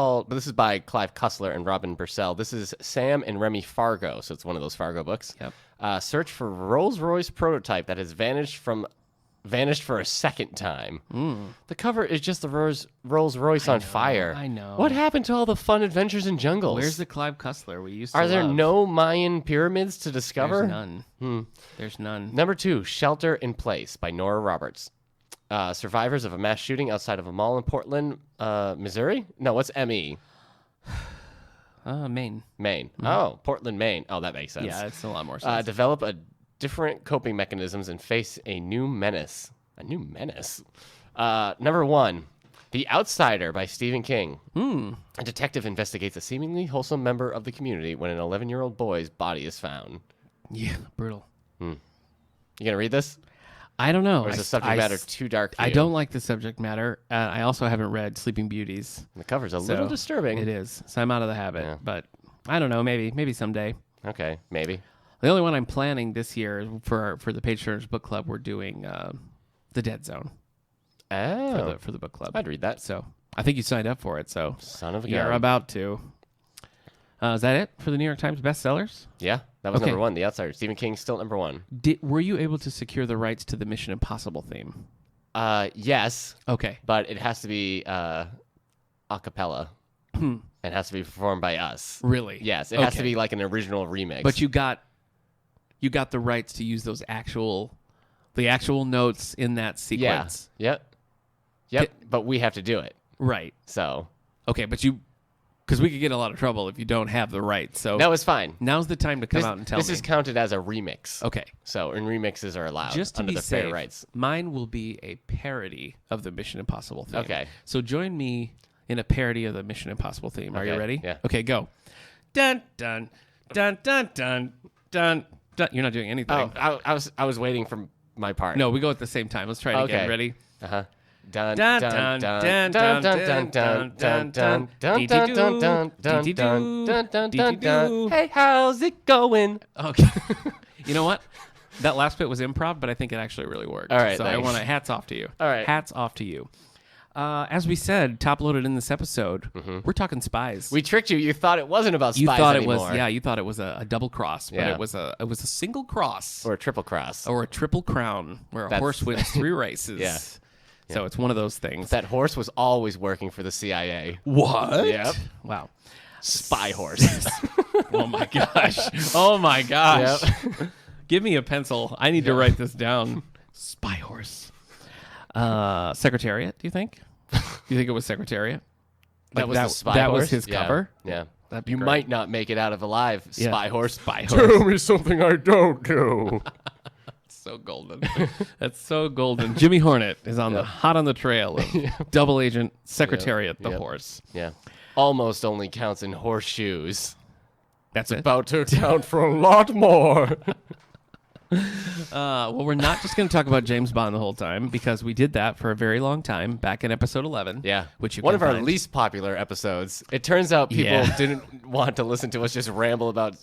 by Clive Cussler and Robin Bursell. This is Sam and Remy Fargo, so it's one of those Fargo books. Yep. Search for Rolls-Royce prototype that has vanished for a second time. The cover is just the Rolls-Royce on fire. I know. What happened to all the fun adventures in jungles? Where's the Clive Cussler we used to Are there love? no Mayan pyramids to discover? There's none. There's none. Number 2, Shelter in Place by Nora Roberts. Survivors of a mass shooting outside of a mall in Portland, Missouri? No, what's M-E? Maine. Oh, Portland, Maine. Oh, that makes sense. Yeah, it's a lot more sense. Develop different coping mechanisms and face a new menace. Number 1, The Outsider by Stephen King. A detective investigates a seemingly wholesome member of the community when an 11-year-old boy's body is found. Yeah, brutal. You gonna read this? I don't know. Or is the subject matter too dark for you? I don't like the subject matter. I also haven't read Sleeping Beauties. The cover's a little disturbing. It is. So I'm out of the habit. But I don't know. Maybe someday. Okay, maybe. The only one I'm planning this year for the Page Turners Book Club, we're doing The Dead Zone. Oh. For the book club. I'd read that. So I think you signed up for it. So son of a gun. You're about to. Is that it for the New York Times bestsellers? Yeah, that was number 1. The Outsider. Stephen King still number 1. Were you able to secure the rights to the Mission Impossible theme? Yes. Okay. But it has to be a cappella. It has to be performed by us. Really? Yes. It has to be like an original remix. But you got the rights to use those actual notes in that sequence. Yeah. Yep. But we have to do it. Right. So. Okay, but because we could get in a lot of trouble if you don't have the rights. So no, it's fine. Now's the time to come out and tell me. This is counted as a remix. Okay. So, and remixes are allowed just to under be the safe, fair rights. Mine will be a parody of the Mission Impossible theme. Okay. So join me in a parody of the Mission Impossible theme. Are you ready? Yeah. Okay, go. Dun dun dun dun dun dun dun. You're not doing anything. Oh, I was waiting for my part. No, we go at the same time. Let's try it again. Ready? Uh-huh. Dun dun dun dun dun dun dun dun dun dun dun dun dun. Hey, how's it going? Okay. You know what? That last bit was improv, but I think it actually really worked. All right. So I want to hats off to you. All right. Hats off to you. As we said, top loaded in this episode, we're talking spies. We tricked you. You thought it wasn't about spies You thought anymore. it was, you thought it was a double cross, but it was a single cross or a triple cross or a triple crown, where a horse wins 3 races. Yeah. So it's one of those things. That horse was always working for the CIA. What? Yep. Wow. Spy horse. Oh my gosh. Oh my gosh. Yep. Give me a pencil. I need to write this down. Spy horse. Secretariat, do you think? You think it was Secretariat? That was the spy that horse? was his cover? Yeah. That'd You be great. might not make it out of alive, spy horse. Spy horse. Tell me something I don't know. So golden. That's so golden. Jimmy Hornet is hot on the trail of double agent Secretariat the horse. Yeah. Almost only counts in horseshoes. That's It's about to count for a lot more. Well, we're not just going to talk about James Bond the whole time because we did that for a very long time back in episode 11. Yeah. Which you One can of our find. least popular episodes. It turns out people didn't want to listen to us just ramble about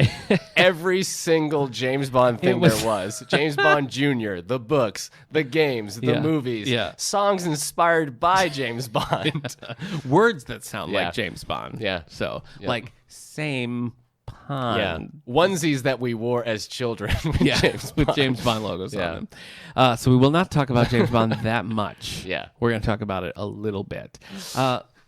every single James Bond thing there was. James Bond Jr., the books, the games, the movies, songs inspired by James Bond. Words that sound like James Bond. Yeah. So, like, same pond. Yeah. Onesies that we wore as children with James Bond logos on them. So we will not talk about James Bond that much. Yeah. We're going to talk about it a little bit.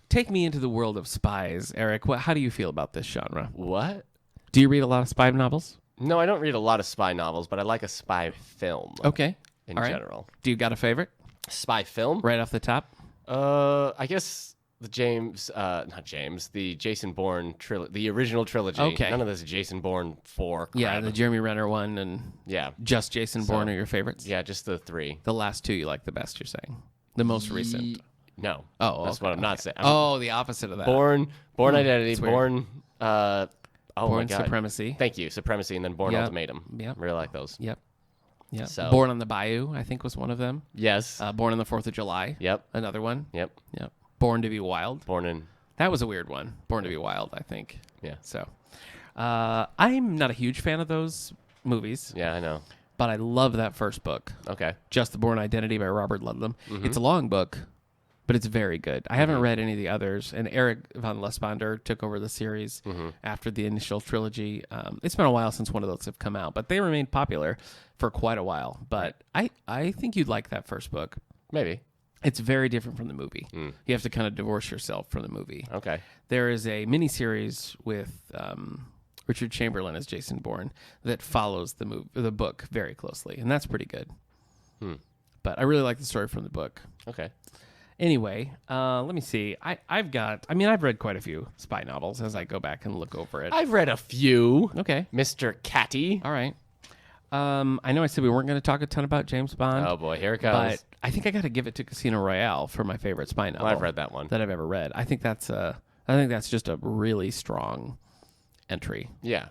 Take me into the world of spies, Eric. How do you feel about this genre? What? Do you read a lot of spy novels? No, I don't read a lot of spy novels, but I like a spy film. Okay. In general. Do you got a favorite? Spy film? Right off the top? I guess the the Jason Bourne trilogy, the original trilogy. Okay. None of this Jason Bourne 4 crap. Yeah, the Jeremy Renner one and just Jason Bourne are your favorites? Yeah, just the 3. The last 2 you like the best, you're saying? The most recent? No. Oh, that's what I'm not saying. The opposite of that. Bourne Identity, Bourne... Bourne my God. Supremacy. Thank you, Supremacy, and then Bourne Ultimatum. Yep. Really like those. Yep. Yeah. So, Born on the Bayou, I think, was one of them. Yes. Born on the 4th of July. Yep. Another one. Yep. Born to be Wild. Born That was a weird one. Born to be Wild, I think. Yeah. So, I'm not a huge fan of those movies. Yeah, I know. But I love that first book. Okay. Just the Bourne Identity by Robert Ludlum. It's a long book, but it's very good. I haven't read any of the others, and Eric von Lesponder took over the series after the initial trilogy. It's been a while since one of those have come out, but they remained popular for quite a while. But I think you'd like that first book. Maybe. It's very different from the movie. You have to kind of divorce yourself from the movie. Okay. There is a miniseries with Richard Chamberlain as Jason Bourne that follows the book very closely, and that's pretty good. But I really like the story from the book. Okay. Anyway, let me see. I've read quite a few spy novels as I go back and look over it. I've read a few. Okay. Mr. Catty. All right. I know I said we weren't going to talk a ton about James Bond. Oh, boy. Here it goes. But I think I got to give it to Casino Royale for my favorite spy novel. Well, I've read that one. That I've ever read. I think that's just a really strong entry. Yeah.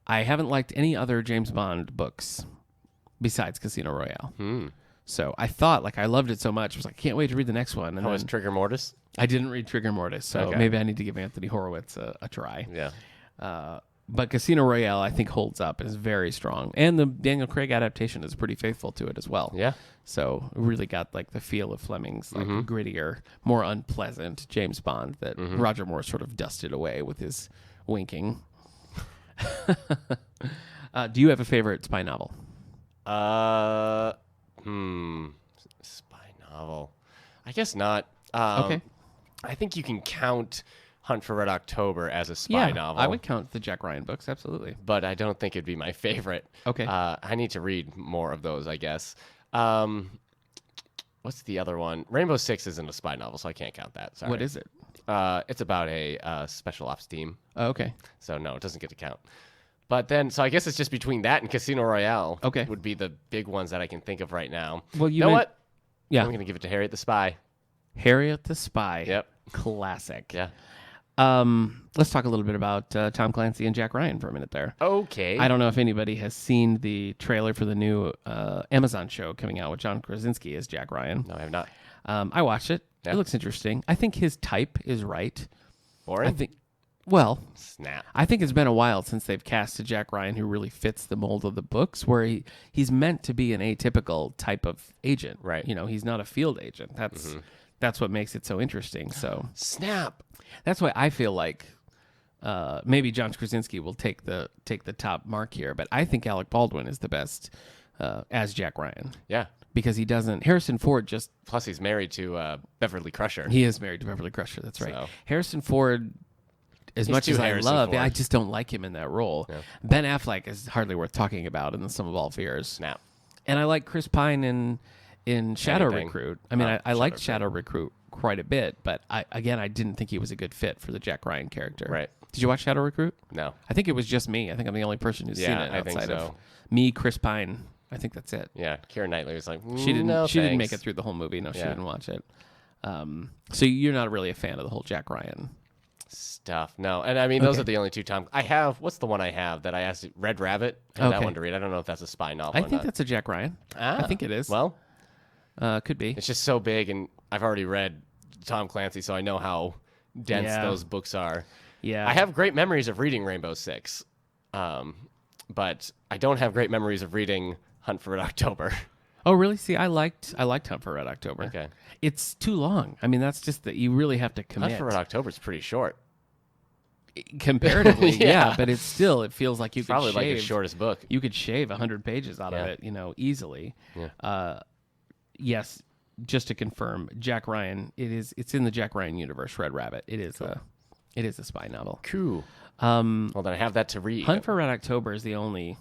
I haven't liked any other James Bond books besides Casino Royale. So I thought, I loved it so much. I was like, I can't wait to read the next one. And How was Trigger Mortis? I didn't read Trigger Mortis, so maybe I need to give Anthony Horowitz a try. Yeah. But Casino Royale, I think, holds up and is very strong. And the Daniel Craig adaptation is pretty faithful to it as well. Yeah. So it really got the feel of Fleming's grittier, more unpleasant James Bond that Roger Moore sort of dusted away with his winking. Do you have a favorite spy novel? Spy novel. I guess not. Okay. I think you can count Hunt for Red October as a spy novel. I would count the Jack Ryan books, absolutely. But I don't think it'd be my favorite. Okay. I need to read more of those, I guess. What's the other one? Rainbow Six isn't a spy novel, so I can't count that. Sorry. What is it? It's about a special ops team. Oh, okay. So no, it doesn't get to count. But then, so I guess it's just between that and Casino Royale. Okay. Would be the big ones that I can think of right now. Well, you know what? Yeah. I'm going to give it to Harriet the Spy. Harriet the Spy. Yep. Classic. Yeah. Let's talk a little bit about Tom Clancy and Jack Ryan for a minute there. Okay. I don't know if anybody has seen the trailer for the new Amazon show coming out with John Krasinski as Jack Ryan. No, I have not. I watched it. Yeah. It looks interesting. I think his type is right. Boring? Snap. I think it's been a while since they've cast a Jack Ryan who really fits the mold of the books, where he's meant to be an atypical type of agent. Right. He's not a field agent. That's what makes it so interesting. So snap. That's why I feel like maybe John Krasinski will take the top mark here, but I think Alec Baldwin is the best as Jack Ryan. Yeah. Because he doesn't. Harrison Ford just. Plus, he's married to Beverly Crusher. He is married to Beverly Crusher. That's right. So. Harrison Ford. As much as I love, I just don't like him in that role. Yeah. Ben Affleck is hardly worth talking about in The Sum of All Fears. Snap. And I like Chris Pine in Shadow Recruit. I mean, I liked Shadow Recruit quite a bit, but I didn't think he was a good fit for the Jack Ryan character. Right. Did you watch Shadow Recruit? No. I think it was just me. I think I'm the only person who's seen it outside of me, Chris Pine. I think that's it. Yeah. Keira Knightley was like, she didn't make it through the whole movie. No, she Yeah. didn't watch it. So you're not really a fan of the whole Jack Ryan stuff. No, and I mean those are the only two Tom. I have what's the one I have that I asked Red Rabbit. I have that one to read. I don't know if that's a spy novel. I think that's a Jack Ryan. I think it is. Well, could be. It's just so big, and I've already read Tom Clancy, so I know how dense those books are. Yeah, I have great memories of reading Rainbow Six, but I don't have great memories of reading Hunt for Red October. Oh, really? See, I liked Hunt for Red October. Okay. It's too long. I mean, that's just that you really have to commit. Hunt for Red October is pretty short. Comparatively, yeah, but it feels like you could probably shave, like the shortest book. You could shave 100 pages out of it, easily. Yeah. Yes, just to confirm, Jack Ryan. It's in the Jack Ryan universe. Red Rabbit. It is a spy novel. Cool. Well, then I have that to read. Hunt for Red October is the only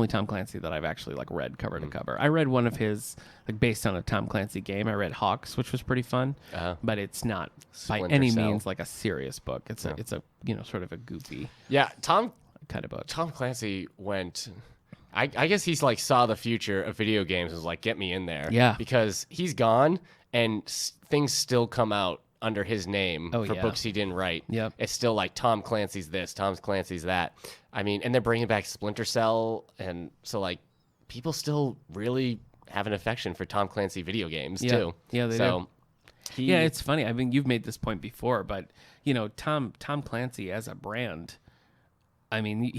Tom Clancy that I've actually read cover to cover. I read one of his based on a Tom Clancy game. I read Hawks, which was pretty fun, but it's not by any means like a serious book. It's a sort of a goofy Tom kind of book. Tom Clancy went. I guess he's saw the future of video games and was get me in there. Yeah, because he's gone and things still come out under his name for books he didn't write. Yep. It's still Tom Clancy's this, Tom Clancy's that. I mean, and they're bringing back Splinter Cell, and so people still really have an affection for Tom Clancy video games too. Yeah, they do. It's funny. I mean, you've made this point before, but Tom Clancy as a brand. I mean,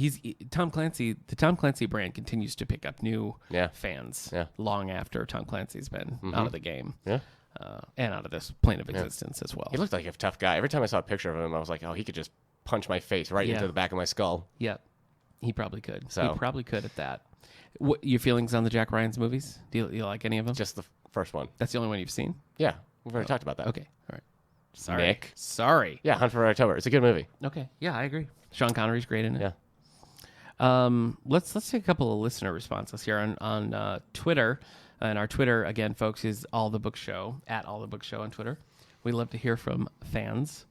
Tom Clancy. The Tom Clancy brand continues to pick up new fans long after Tom Clancy's been out of the game. Yeah. And out of this plane of existence as well. He looked like a tough guy. Every time I saw a picture of him, I was like, oh, he could just punch my face right into the back of my skull. Yeah, he probably could. So. He probably could at that. What your feelings on the Jack Ryan's movies? Do you like any of them? Just the first one. That's the only one you've seen? Yeah, we've already talked about that. Okay, all right. Sorry. Nick. Sorry. Yeah, Hunt for Red October. It's a good movie. Okay, yeah, I agree. Sean Connery's great in it. Yeah. Let's take a couple of listener responses here on Twitter. And our Twitter, again, folks, is All the Book Show, at All the Book Show on Twitter. We love to hear from fans.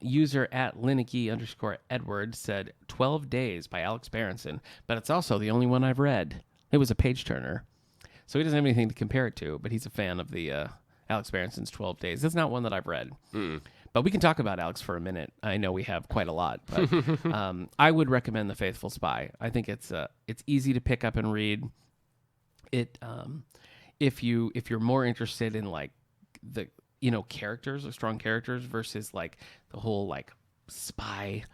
User at Linicky_Edward said 12 Days by Alex Berenson, but it's also the only one I've read. It was a page turner. So he doesn't have anything to compare it to, but he's a fan of the Alex Berenson's 12 Days. It's not one that I've read. But we can talk about Alex for a minute. I know we have quite a lot, but I would recommend The Faithful Spy. I think it's easy to pick up and read. It if you're more interested in the characters or strong characters versus the whole spy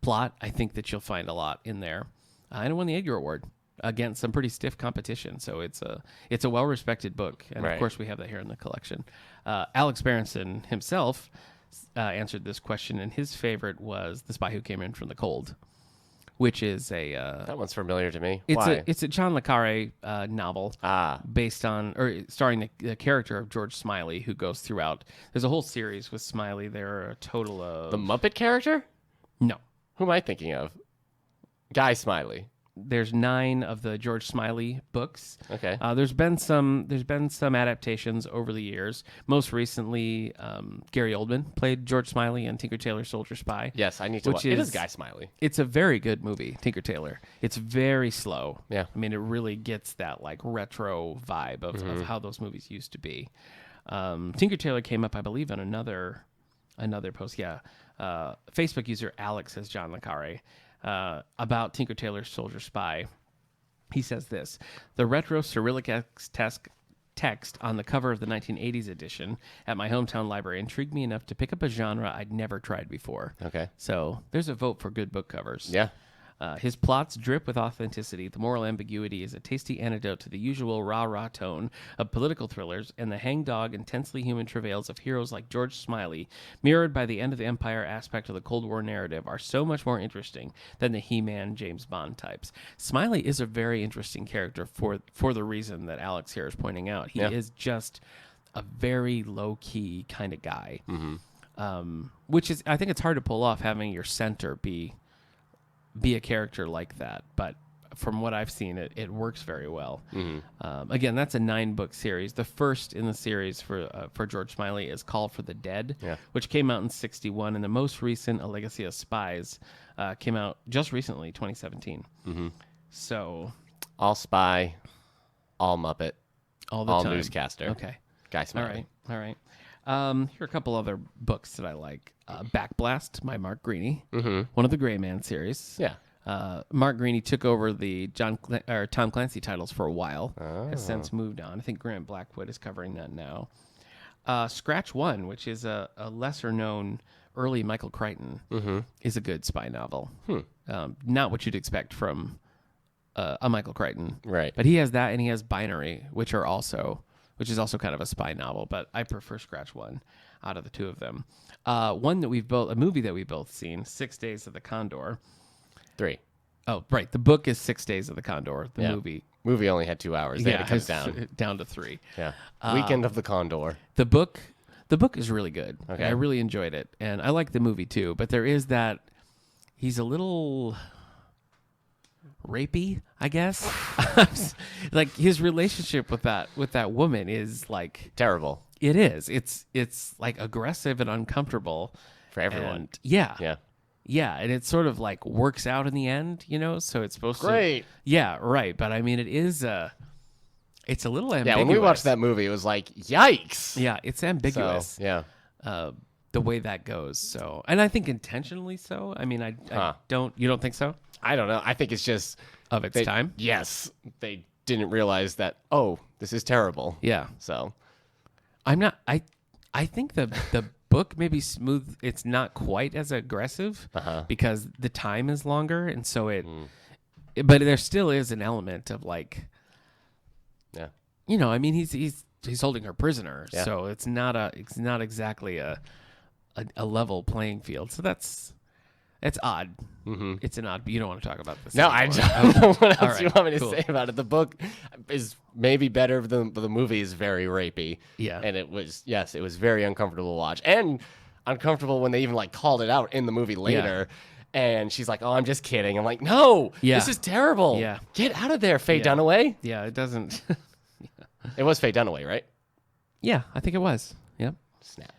plot, I think that you'll find a lot in there. And it won the Edgar Award against some pretty stiff competition, so it's a well respected book, and of course we have that here in the collection. Alex Berenson himself answered this question, and his favorite was The Spy Who Came In From the Cold, which is that one's familiar to me. It's a John le Carre novel based on or starring the character of George Smiley, who goes throughout. There's a whole series with Smiley. There are a total of the Muppet character. No, who am I thinking of? Guy Smiley. There's 9 of the George Smiley books. Okay. There's been some adaptations over the years. Most recently, Gary Oldman played George Smiley in Tinker Tailor Soldier Spy. Yes, I need to watch. It is Guy Smiley. It's a very good movie, Tinker Tailor. It's very slow. Yeah. I mean, it really gets that retro vibe of how those movies used to be. Tinker Tailor came up, I believe, on another post. Yeah. Facebook user Alex says John le Carre. About Tinker Tailor Soldier Spy. He says this: the retro Cyrillic text on the cover of the 1980s edition at my hometown library intrigued me enough to pick up a genre I'd never tried before. Okay. So there's a vote for good book covers. Yeah. His plots drip with authenticity. The moral ambiguity is a tasty antidote to the usual rah-rah tone of political thrillers, and the hangdog, intensely human travails of heroes like George Smiley, mirrored by the end of the empire aspect of the Cold War narrative, are so much more interesting than the He-Man, James Bond types. Smiley is a very interesting character for the reason that Alex here is pointing out. He is just a very low-key kind of guy, which is, I think it's hard to pull off, having your center be a character like that, but from what I've seen, it works very well. Again, that's a 9-book series. The first in the series for George Smiley is Call for the Dead, which came out in 1961, and the most recent, A Legacy of Spies, came out just recently, 2017. So, all spy, all Muppet, all the all time. newscaster. Okay, Guy Smiley. All right. Here are a couple other books that I like. Backblast by Mark Greaney, one of the Gray Man series. Yeah. Mark Greaney took over the Tom Clancy titles for a while. Has since moved on. I think Grant Blackwood is covering that now. Scratch One, which is a lesser-known early Michael Crichton, is a good spy novel. Not what you'd expect from a Michael Crichton. Right. But he has that, and he has Binary, which is also kind of a spy novel, but I prefer Scratch One out of the two of them. A movie that we've both seen, 6 Days of the Condor. 3. Oh, right. The book is 6 Days of the Condor. The movie only had 2 hours. They had to cut down to 3. Yeah. Weekend of the Condor. The book is really good. Okay. I really enjoyed it, and I like the movie too. But there is that he's a little rapey, I guess. Like his relationship with that woman is like terrible. It is. It's like aggressive and uncomfortable for everyone. And yeah, and it sort of like works out in the end, so it's supposed to. Yeah, right. But I mean, it's a little ambiguous. Yeah, when we watched that movie, it was like, yikes. Yeah, it's ambiguous. So, yeah. The way that goes. So, and I think intentionally so. I mean, I don't. You don't think so? I don't know. I think it's just of its time. Yes, they didn't realize that. Oh, this is terrible. Yeah. So, I'm not. I think the book maybe smooth. It's not quite as aggressive because the time is longer, and so but there still is an element of like. Yeah. I mean, he's holding her prisoner, so it's not exactly a level playing field. So it's odd. It's an odd. But you don't want to talk about this. No, anymore. I don't know what else you want me to say about it. The book is maybe better than the movie is very rapey. Yeah, and it was very uncomfortable to watch, and uncomfortable when they even like called it out in the movie later. Yeah. And she's like, "Oh, I'm just kidding." I'm like, "No, this is terrible. Yeah, get out of there, Faye Dunaway." Yeah, it doesn't. It was Faye Dunaway, right? Yeah, I think it was. Yep. Snap.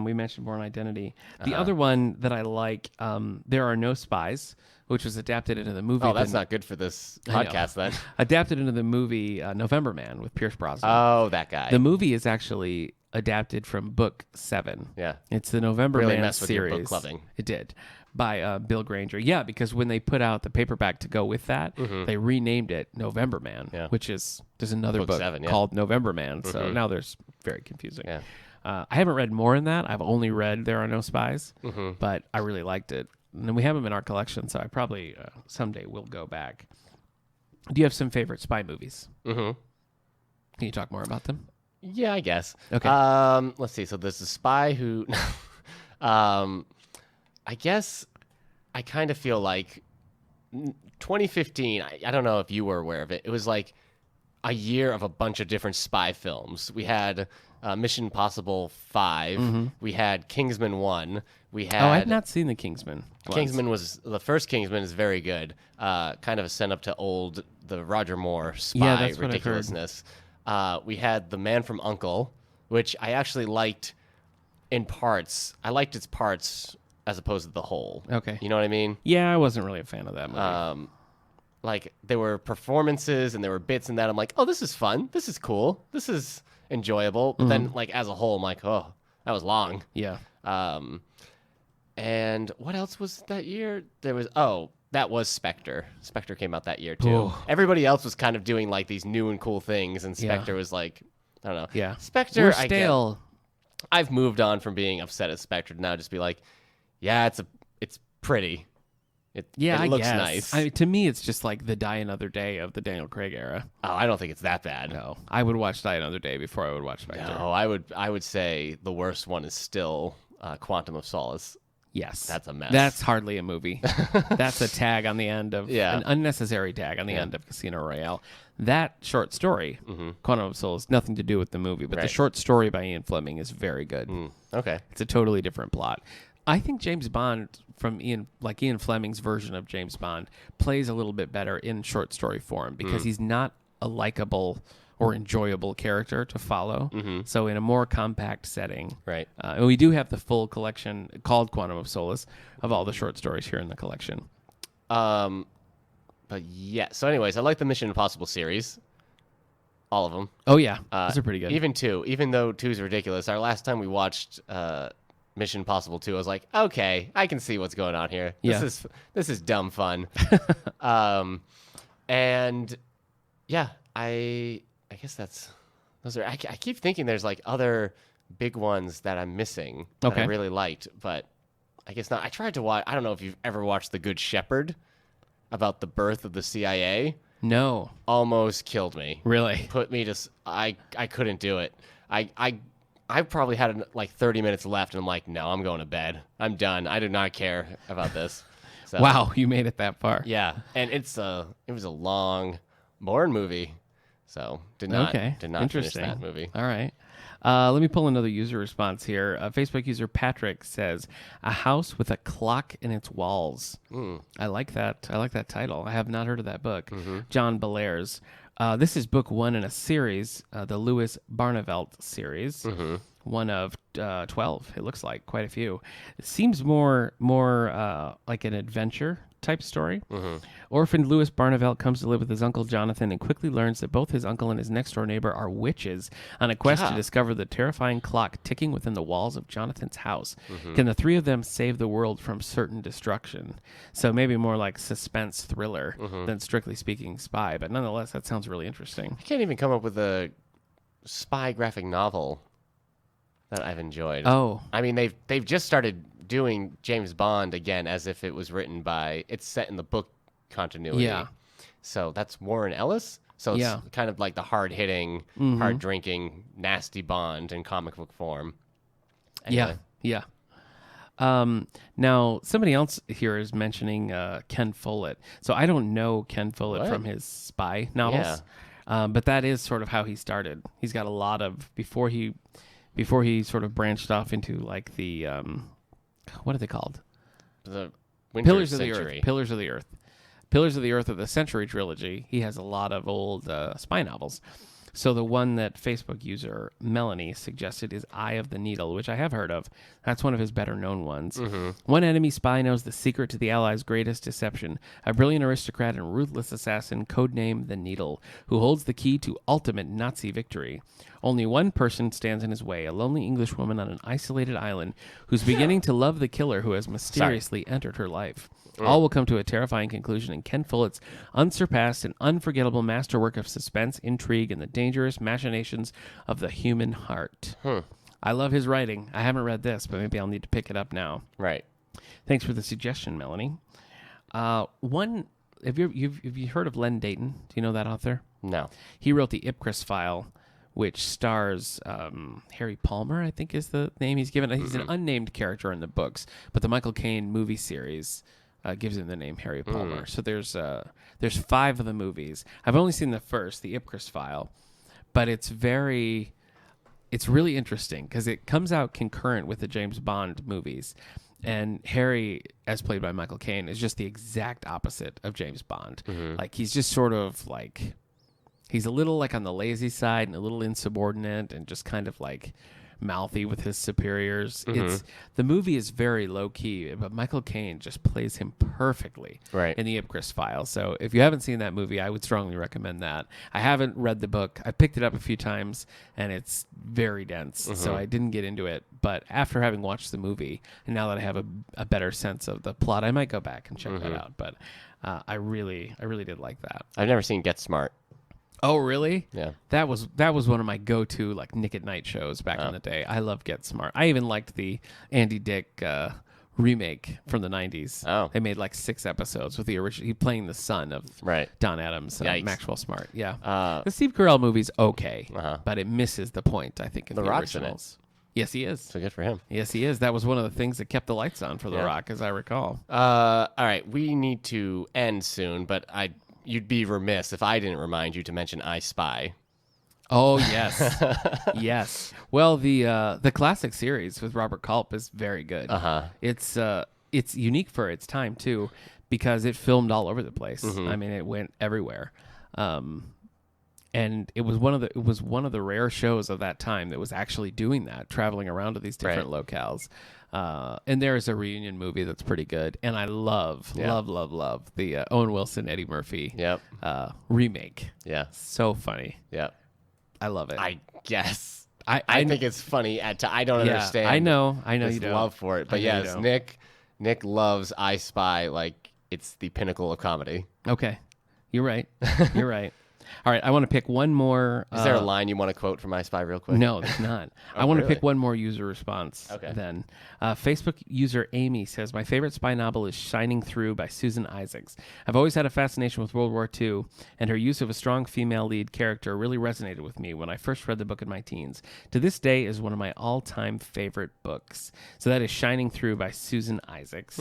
We mentioned Bourne Identity. The other one that I like, There Are No Spies, which was adapted into the movie. Oh, that's not good for this podcast then. Adapted into the movie November Man with Pierce Brosnan. Oh, that guy. The movie is actually adapted from book 7. Yeah. It's the November really Man messed with series. Your book clubbing. It did. By Bill Granger. Yeah, because when they put out the paperback to go with that, they renamed it November Man, which is, there's another book 7, called November Man. So now there's very confusing. Yeah. I haven't read more in that. I've only read There Are No Spies, but I really liked it. And we have them in our collection, so I probably someday will go back. Do you have some favorite spy movies? Can you talk more about them? Yeah, I guess. Okay. Let's see. So there's a spy who... I guess I kind of feel like 2015, I don't know if you were aware of it. It was like a year of a bunch of different spy films. We had Mission Impossible 5. We had Kingsman 1. We had... Oh, I've not seen the Kingsman. The first Kingsman is very good. Kind of a send up to the Roger Moore spy ridiculousness. We had The Man from U.N.C.L.E., which I actually liked in parts. I liked its parts as opposed to the whole. Okay. You know what I mean? Yeah, I wasn't really a fan of that movie. Like, there were performances and there were bits in that. I'm like, oh, this is fun. This is cool. This is enjoyable. But then, like, as a whole, I'm like, oh, that was long. Yeah. And what else was that year? That was Spectre. Spectre came out that year, too. Ooh. Everybody else was kind of doing, like, these new and cool things, and Spectre was like, I don't know. Yeah. Spectre, we're stale. I've moved on from being upset at Spectre to now just be like, yeah, it's pretty. It looks nice. To me, it's just like the Die Another Day of the Daniel Craig era. Oh, I don't think it's that bad. No, I would watch Die Another Day before I would watch Spectre. No, I would say the worst one is still Quantum of Solace. Yes. That's a mess. That's hardly a movie. That's a tag on the end of an unnecessary tag on the end of Casino Royale. That short story, Quantum of Solace, nothing to do with the movie, but the short story by Ian Fleming is very good. Okay. It's a totally different plot. I think James Bond from Ian Fleming's version of James Bond plays a little bit better in short story form because he's not a likable or enjoyable character to follow. So in a more compact setting, right? And we do have the full collection called Quantum of Solace of all the short stories here in the collection. But yeah. So, anyways, I like the Mission Impossible series. All of them. Oh yeah, those are pretty good. Even 2, even though 2 is ridiculous. Our last time we watched Mission Impossible 2, I was like, okay, I can see what's going on here. This is dumb fun. And yeah, I guess those are. I keep thinking there's like other big ones that I'm missing that I really liked, but I guess not. I tried to watch. I don't know if you've ever watched The Good Shepherd, about the birth of the CIA. No. Almost killed me. Really? Put me to. I couldn't do it. I probably had like 30 minutes left, and I'm like, no, I'm going to bed. I'm done. I do not care about this. So, wow, you made it that far. Yeah, and it was a long Bourne movie, so did not finish that movie. All right. Let me pull another user response here. Facebook user Patrick says, "A house with a clock in its walls." I like that. I like that title. I have not heard of that book. John Belair's. This is book 1 in a series, the Louis Barnevelt series. One of 12. It looks like quite a few. It seems more like an adventure type story. Orphaned Louis Barnevelt comes to live with his uncle Jonathan and quickly learns that both his uncle and his next door neighbor are witches on a quest to discover the terrifying clock ticking within the walls of Jonathan's house. Can the three of them save the world from certain destruction? So maybe more like suspense thriller than strictly speaking spy, but nonetheless that sounds really interesting. I can't even come up with a spy graphic novel that I've enjoyed. Oh. I mean, they've just started doing James Bond again as if it was written by... It's set in the book continuity. Yeah. So that's Warren Ellis. So it's kind of like the hard-hitting, hard-drinking, nasty Bond in comic book form. Anyway. Yeah. Now, somebody else here is mentioning Ken Follett. So I don't know Ken Follett from his spy novels. Yeah. But that is sort of how he started. He's got a lot of... Before he sort of branched off into like the... what are they called? The Pillars of the Earth. Pillars of the Earth. Pillars of the Earth of the Century trilogy. He has a lot of old spy novels. So the one that Facebook user Melanie suggested is Eye of the Needle, which I have heard of. That's one of his better known ones. One enemy spy knows the secret to the Allies' greatest deception, a brilliant aristocrat and ruthless assassin codenamed the Needle, who holds the key to ultimate Nazi victory. Only one person stands in his way, a lonely English woman on an isolated island who's beginning to love the killer who has mysteriously entered her life. All will come to a terrifying conclusion in Ken Follett's unsurpassed and unforgettable masterwork of suspense, intrigue, and the dangerous machinations of the human heart. I love his writing. I haven't read this, but maybe I'll need to pick it up now. Right. Thanks for the suggestion, Melanie. Have you heard of Len Dayton? Do you know that author? No. He wrote the Ipcris File, which stars Harry Palmer, I think is the name he's given. He's an unnamed character in the books, but the Michael Caine movie series gives him the name Harry Palmer. So there's 5 of the movies. I've only seen the first, the Ipcris File, but it's really interesting because it comes out concurrent with the James Bond movies. And Harry, as played by Michael Caine, is just the exact opposite of James Bond. Like, he's just sort of like... He's a little like on the lazy side and a little insubordinate and just kind of like mouthy with his superiors. The movie is very low key, but Michael Caine just plays him perfectly in the Ipcris File. So if you haven't seen that movie, I would strongly recommend that. I haven't read the book. I picked it up a few times and it's very dense, so I didn't get into it. But after having watched the movie, and now that I have a better sense of the plot, I might go back and check that out. But I really did like that. I've never seen Get Smart. Oh, really? Yeah. That was one of my go-to like Nick at Night shows back in the day. I love Get Smart. I even liked the Andy Dick remake from the 90s. Oh. They made like 6 episodes with the original. He playing the son of Don Adams and Maxwell Smart. Yeah. The Steve Carell movie's okay, but it misses the point, I think, in the originals. Yes, he is. So good for him. Yes, he is. That was one of the things that kept the lights on for The Rock, as I recall. All right. We need to end soon, but you'd be remiss if I didn't remind you to mention I Spy. Oh, yes. Yes. Well, the classic series with Robert Culp is very good. It's unique for its time, too, because it filmed all over the place. I mean, it went everywhere. And it was one of the rare shows of that time that was actually doing that, traveling around to these different locales. And there is a reunion movie that's pretty good, and I love the Owen Wilson, Eddie Murphy remake. Yeah, so funny. Yeah, I love it. I guess. I think it's funny. I don't understand. I know this you don't. love for it. But yes, Nick loves I Spy like it's the pinnacle of comedy. Okay. You're right. You're right. All right, I want to pick one more. Is there a line you want to quote from I Spy real quick? No, there's not. I want to pick one more user response. Okay. Then. Facebook user Amy says, my favorite spy novel is Shining Through by Susan Isaacs. I've always had a fascination with World War II, and her use of a strong female lead character really resonated with me when I first read the book in my teens. To this day is one of my all-time favorite books. So that is Shining Through by Susan Isaacs,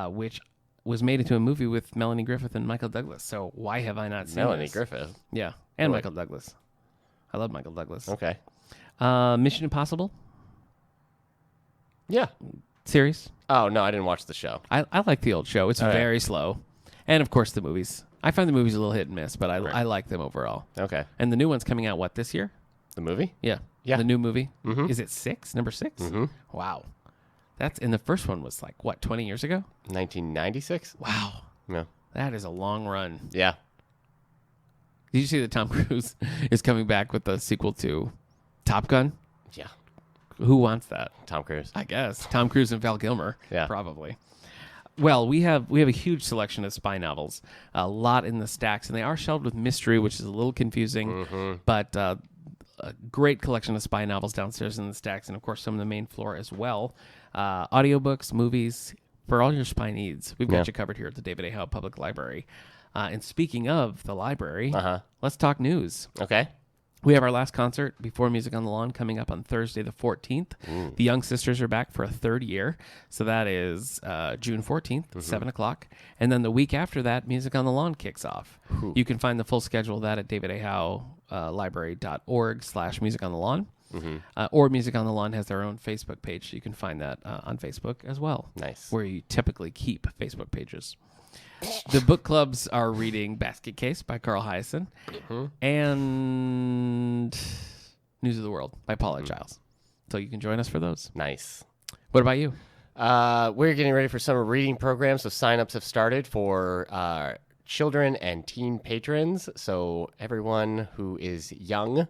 which was made into a movie with Melanie Griffith and Michael Douglas. So why have I not seen Melanie Griffith? Yeah, and Michael Douglas. I love Michael Douglas. Okay. Mission Impossible? Yeah. Series? Oh, no, I didn't watch the show. I like the old show. It's very slow. And, of course, the movies. I find the movies a little hit and miss, but I like them overall. Okay. And the new one's coming out, this year? The movie? Yeah. Yeah. The new movie? Mm-hmm. Is it 6? Number 6? Mm-hmm. Wow. And the first one was 20 years ago? 1996? Wow. Yeah. That is a long run. Yeah. Did you see that Tom Cruise is coming back with the sequel to Top Gun? Yeah. Who wants that? Tom Cruise. I guess. Tom Cruise and Val Kilmer. Yeah. Probably. Well, we have a huge selection of spy novels, a lot in the stacks, and they are shelved with mystery, which is a little confusing, but a great collection of spy novels downstairs in the stacks, and of course some on the main floor as well. Audiobooks, movies, for all your spy needs. We've got you covered here at the David A. Howe Public Library. And speaking of the library, let's talk news. Okay. We have our last concert before Music on the Lawn coming up on Thursday the 14th. Ooh. The Young Sisters are back for a third year. So that is June 14th, 7 o'clock. And then the week after that, Music on the Lawn kicks off. Ooh. You can find the full schedule of that at davidahowelibrary.org/musiconthelawn. Or Music on the Lawn has their own Facebook page. So you can find that on Facebook as well. Nice. Where you typically keep Facebook pages. The book clubs are reading Basket Case by Carl Hyacin and News of the World by Paula Giles. So you can join us for those. Nice. What about you? We're getting ready for summer reading programs, so sign-ups have started for children and teen patrons. So everyone who is young.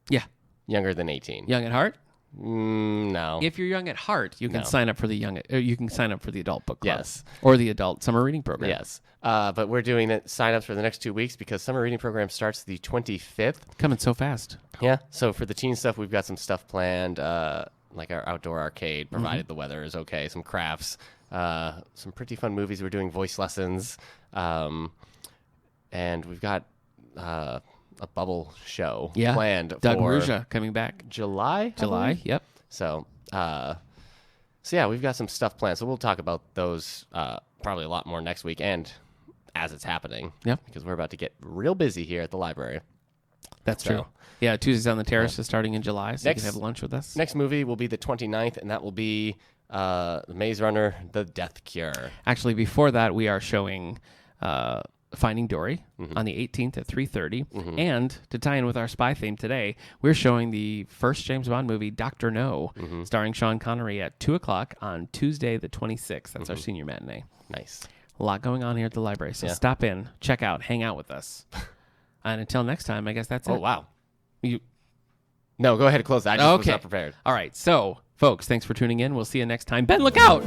Yeah. Younger than 18. Young at heart? No. If you're young at heart, you can sign up for the you can sign up for the adult book club. Yes. Or the adult summer reading program. Yes. But we're doing sign-ups for the next 2 weeks because summer reading program starts the 25th. Coming so fast. Yeah. So for the teen stuff, we've got some stuff planned, like our outdoor arcade, provided the weather is okay, some crafts, some pretty fun movies. We're doing voice lessons, and we've got a bubble show planned Doug for Ruja coming back. July, yep. So yeah, we've got some stuff planned. So we'll talk about those probably a lot more next week and as it's happening. Yep. Because we're about to get real busy here at the library. That's true. Yeah, Tuesdays on the Terrace is starting in July, so you can have lunch with us. Next movie will be the 29th, and that will be The Maze Runner, The Death Cure. Actually, before that, we are showing Finding Dory on the 18th at 3:30. And to tie in with our spy theme today, we're showing the first James Bond movie, Dr. No, starring Sean Connery at 2 o'clock on Tuesday the 26th. That's our senior matinee. Nice. A lot going on here at the library. So stop in, check out, hang out with us. And until next time, I guess that's it. Oh, wow. No, go ahead and close that. I just was not prepared. All right. So, folks, thanks for tuning in. We'll see you next time. Ben, look out!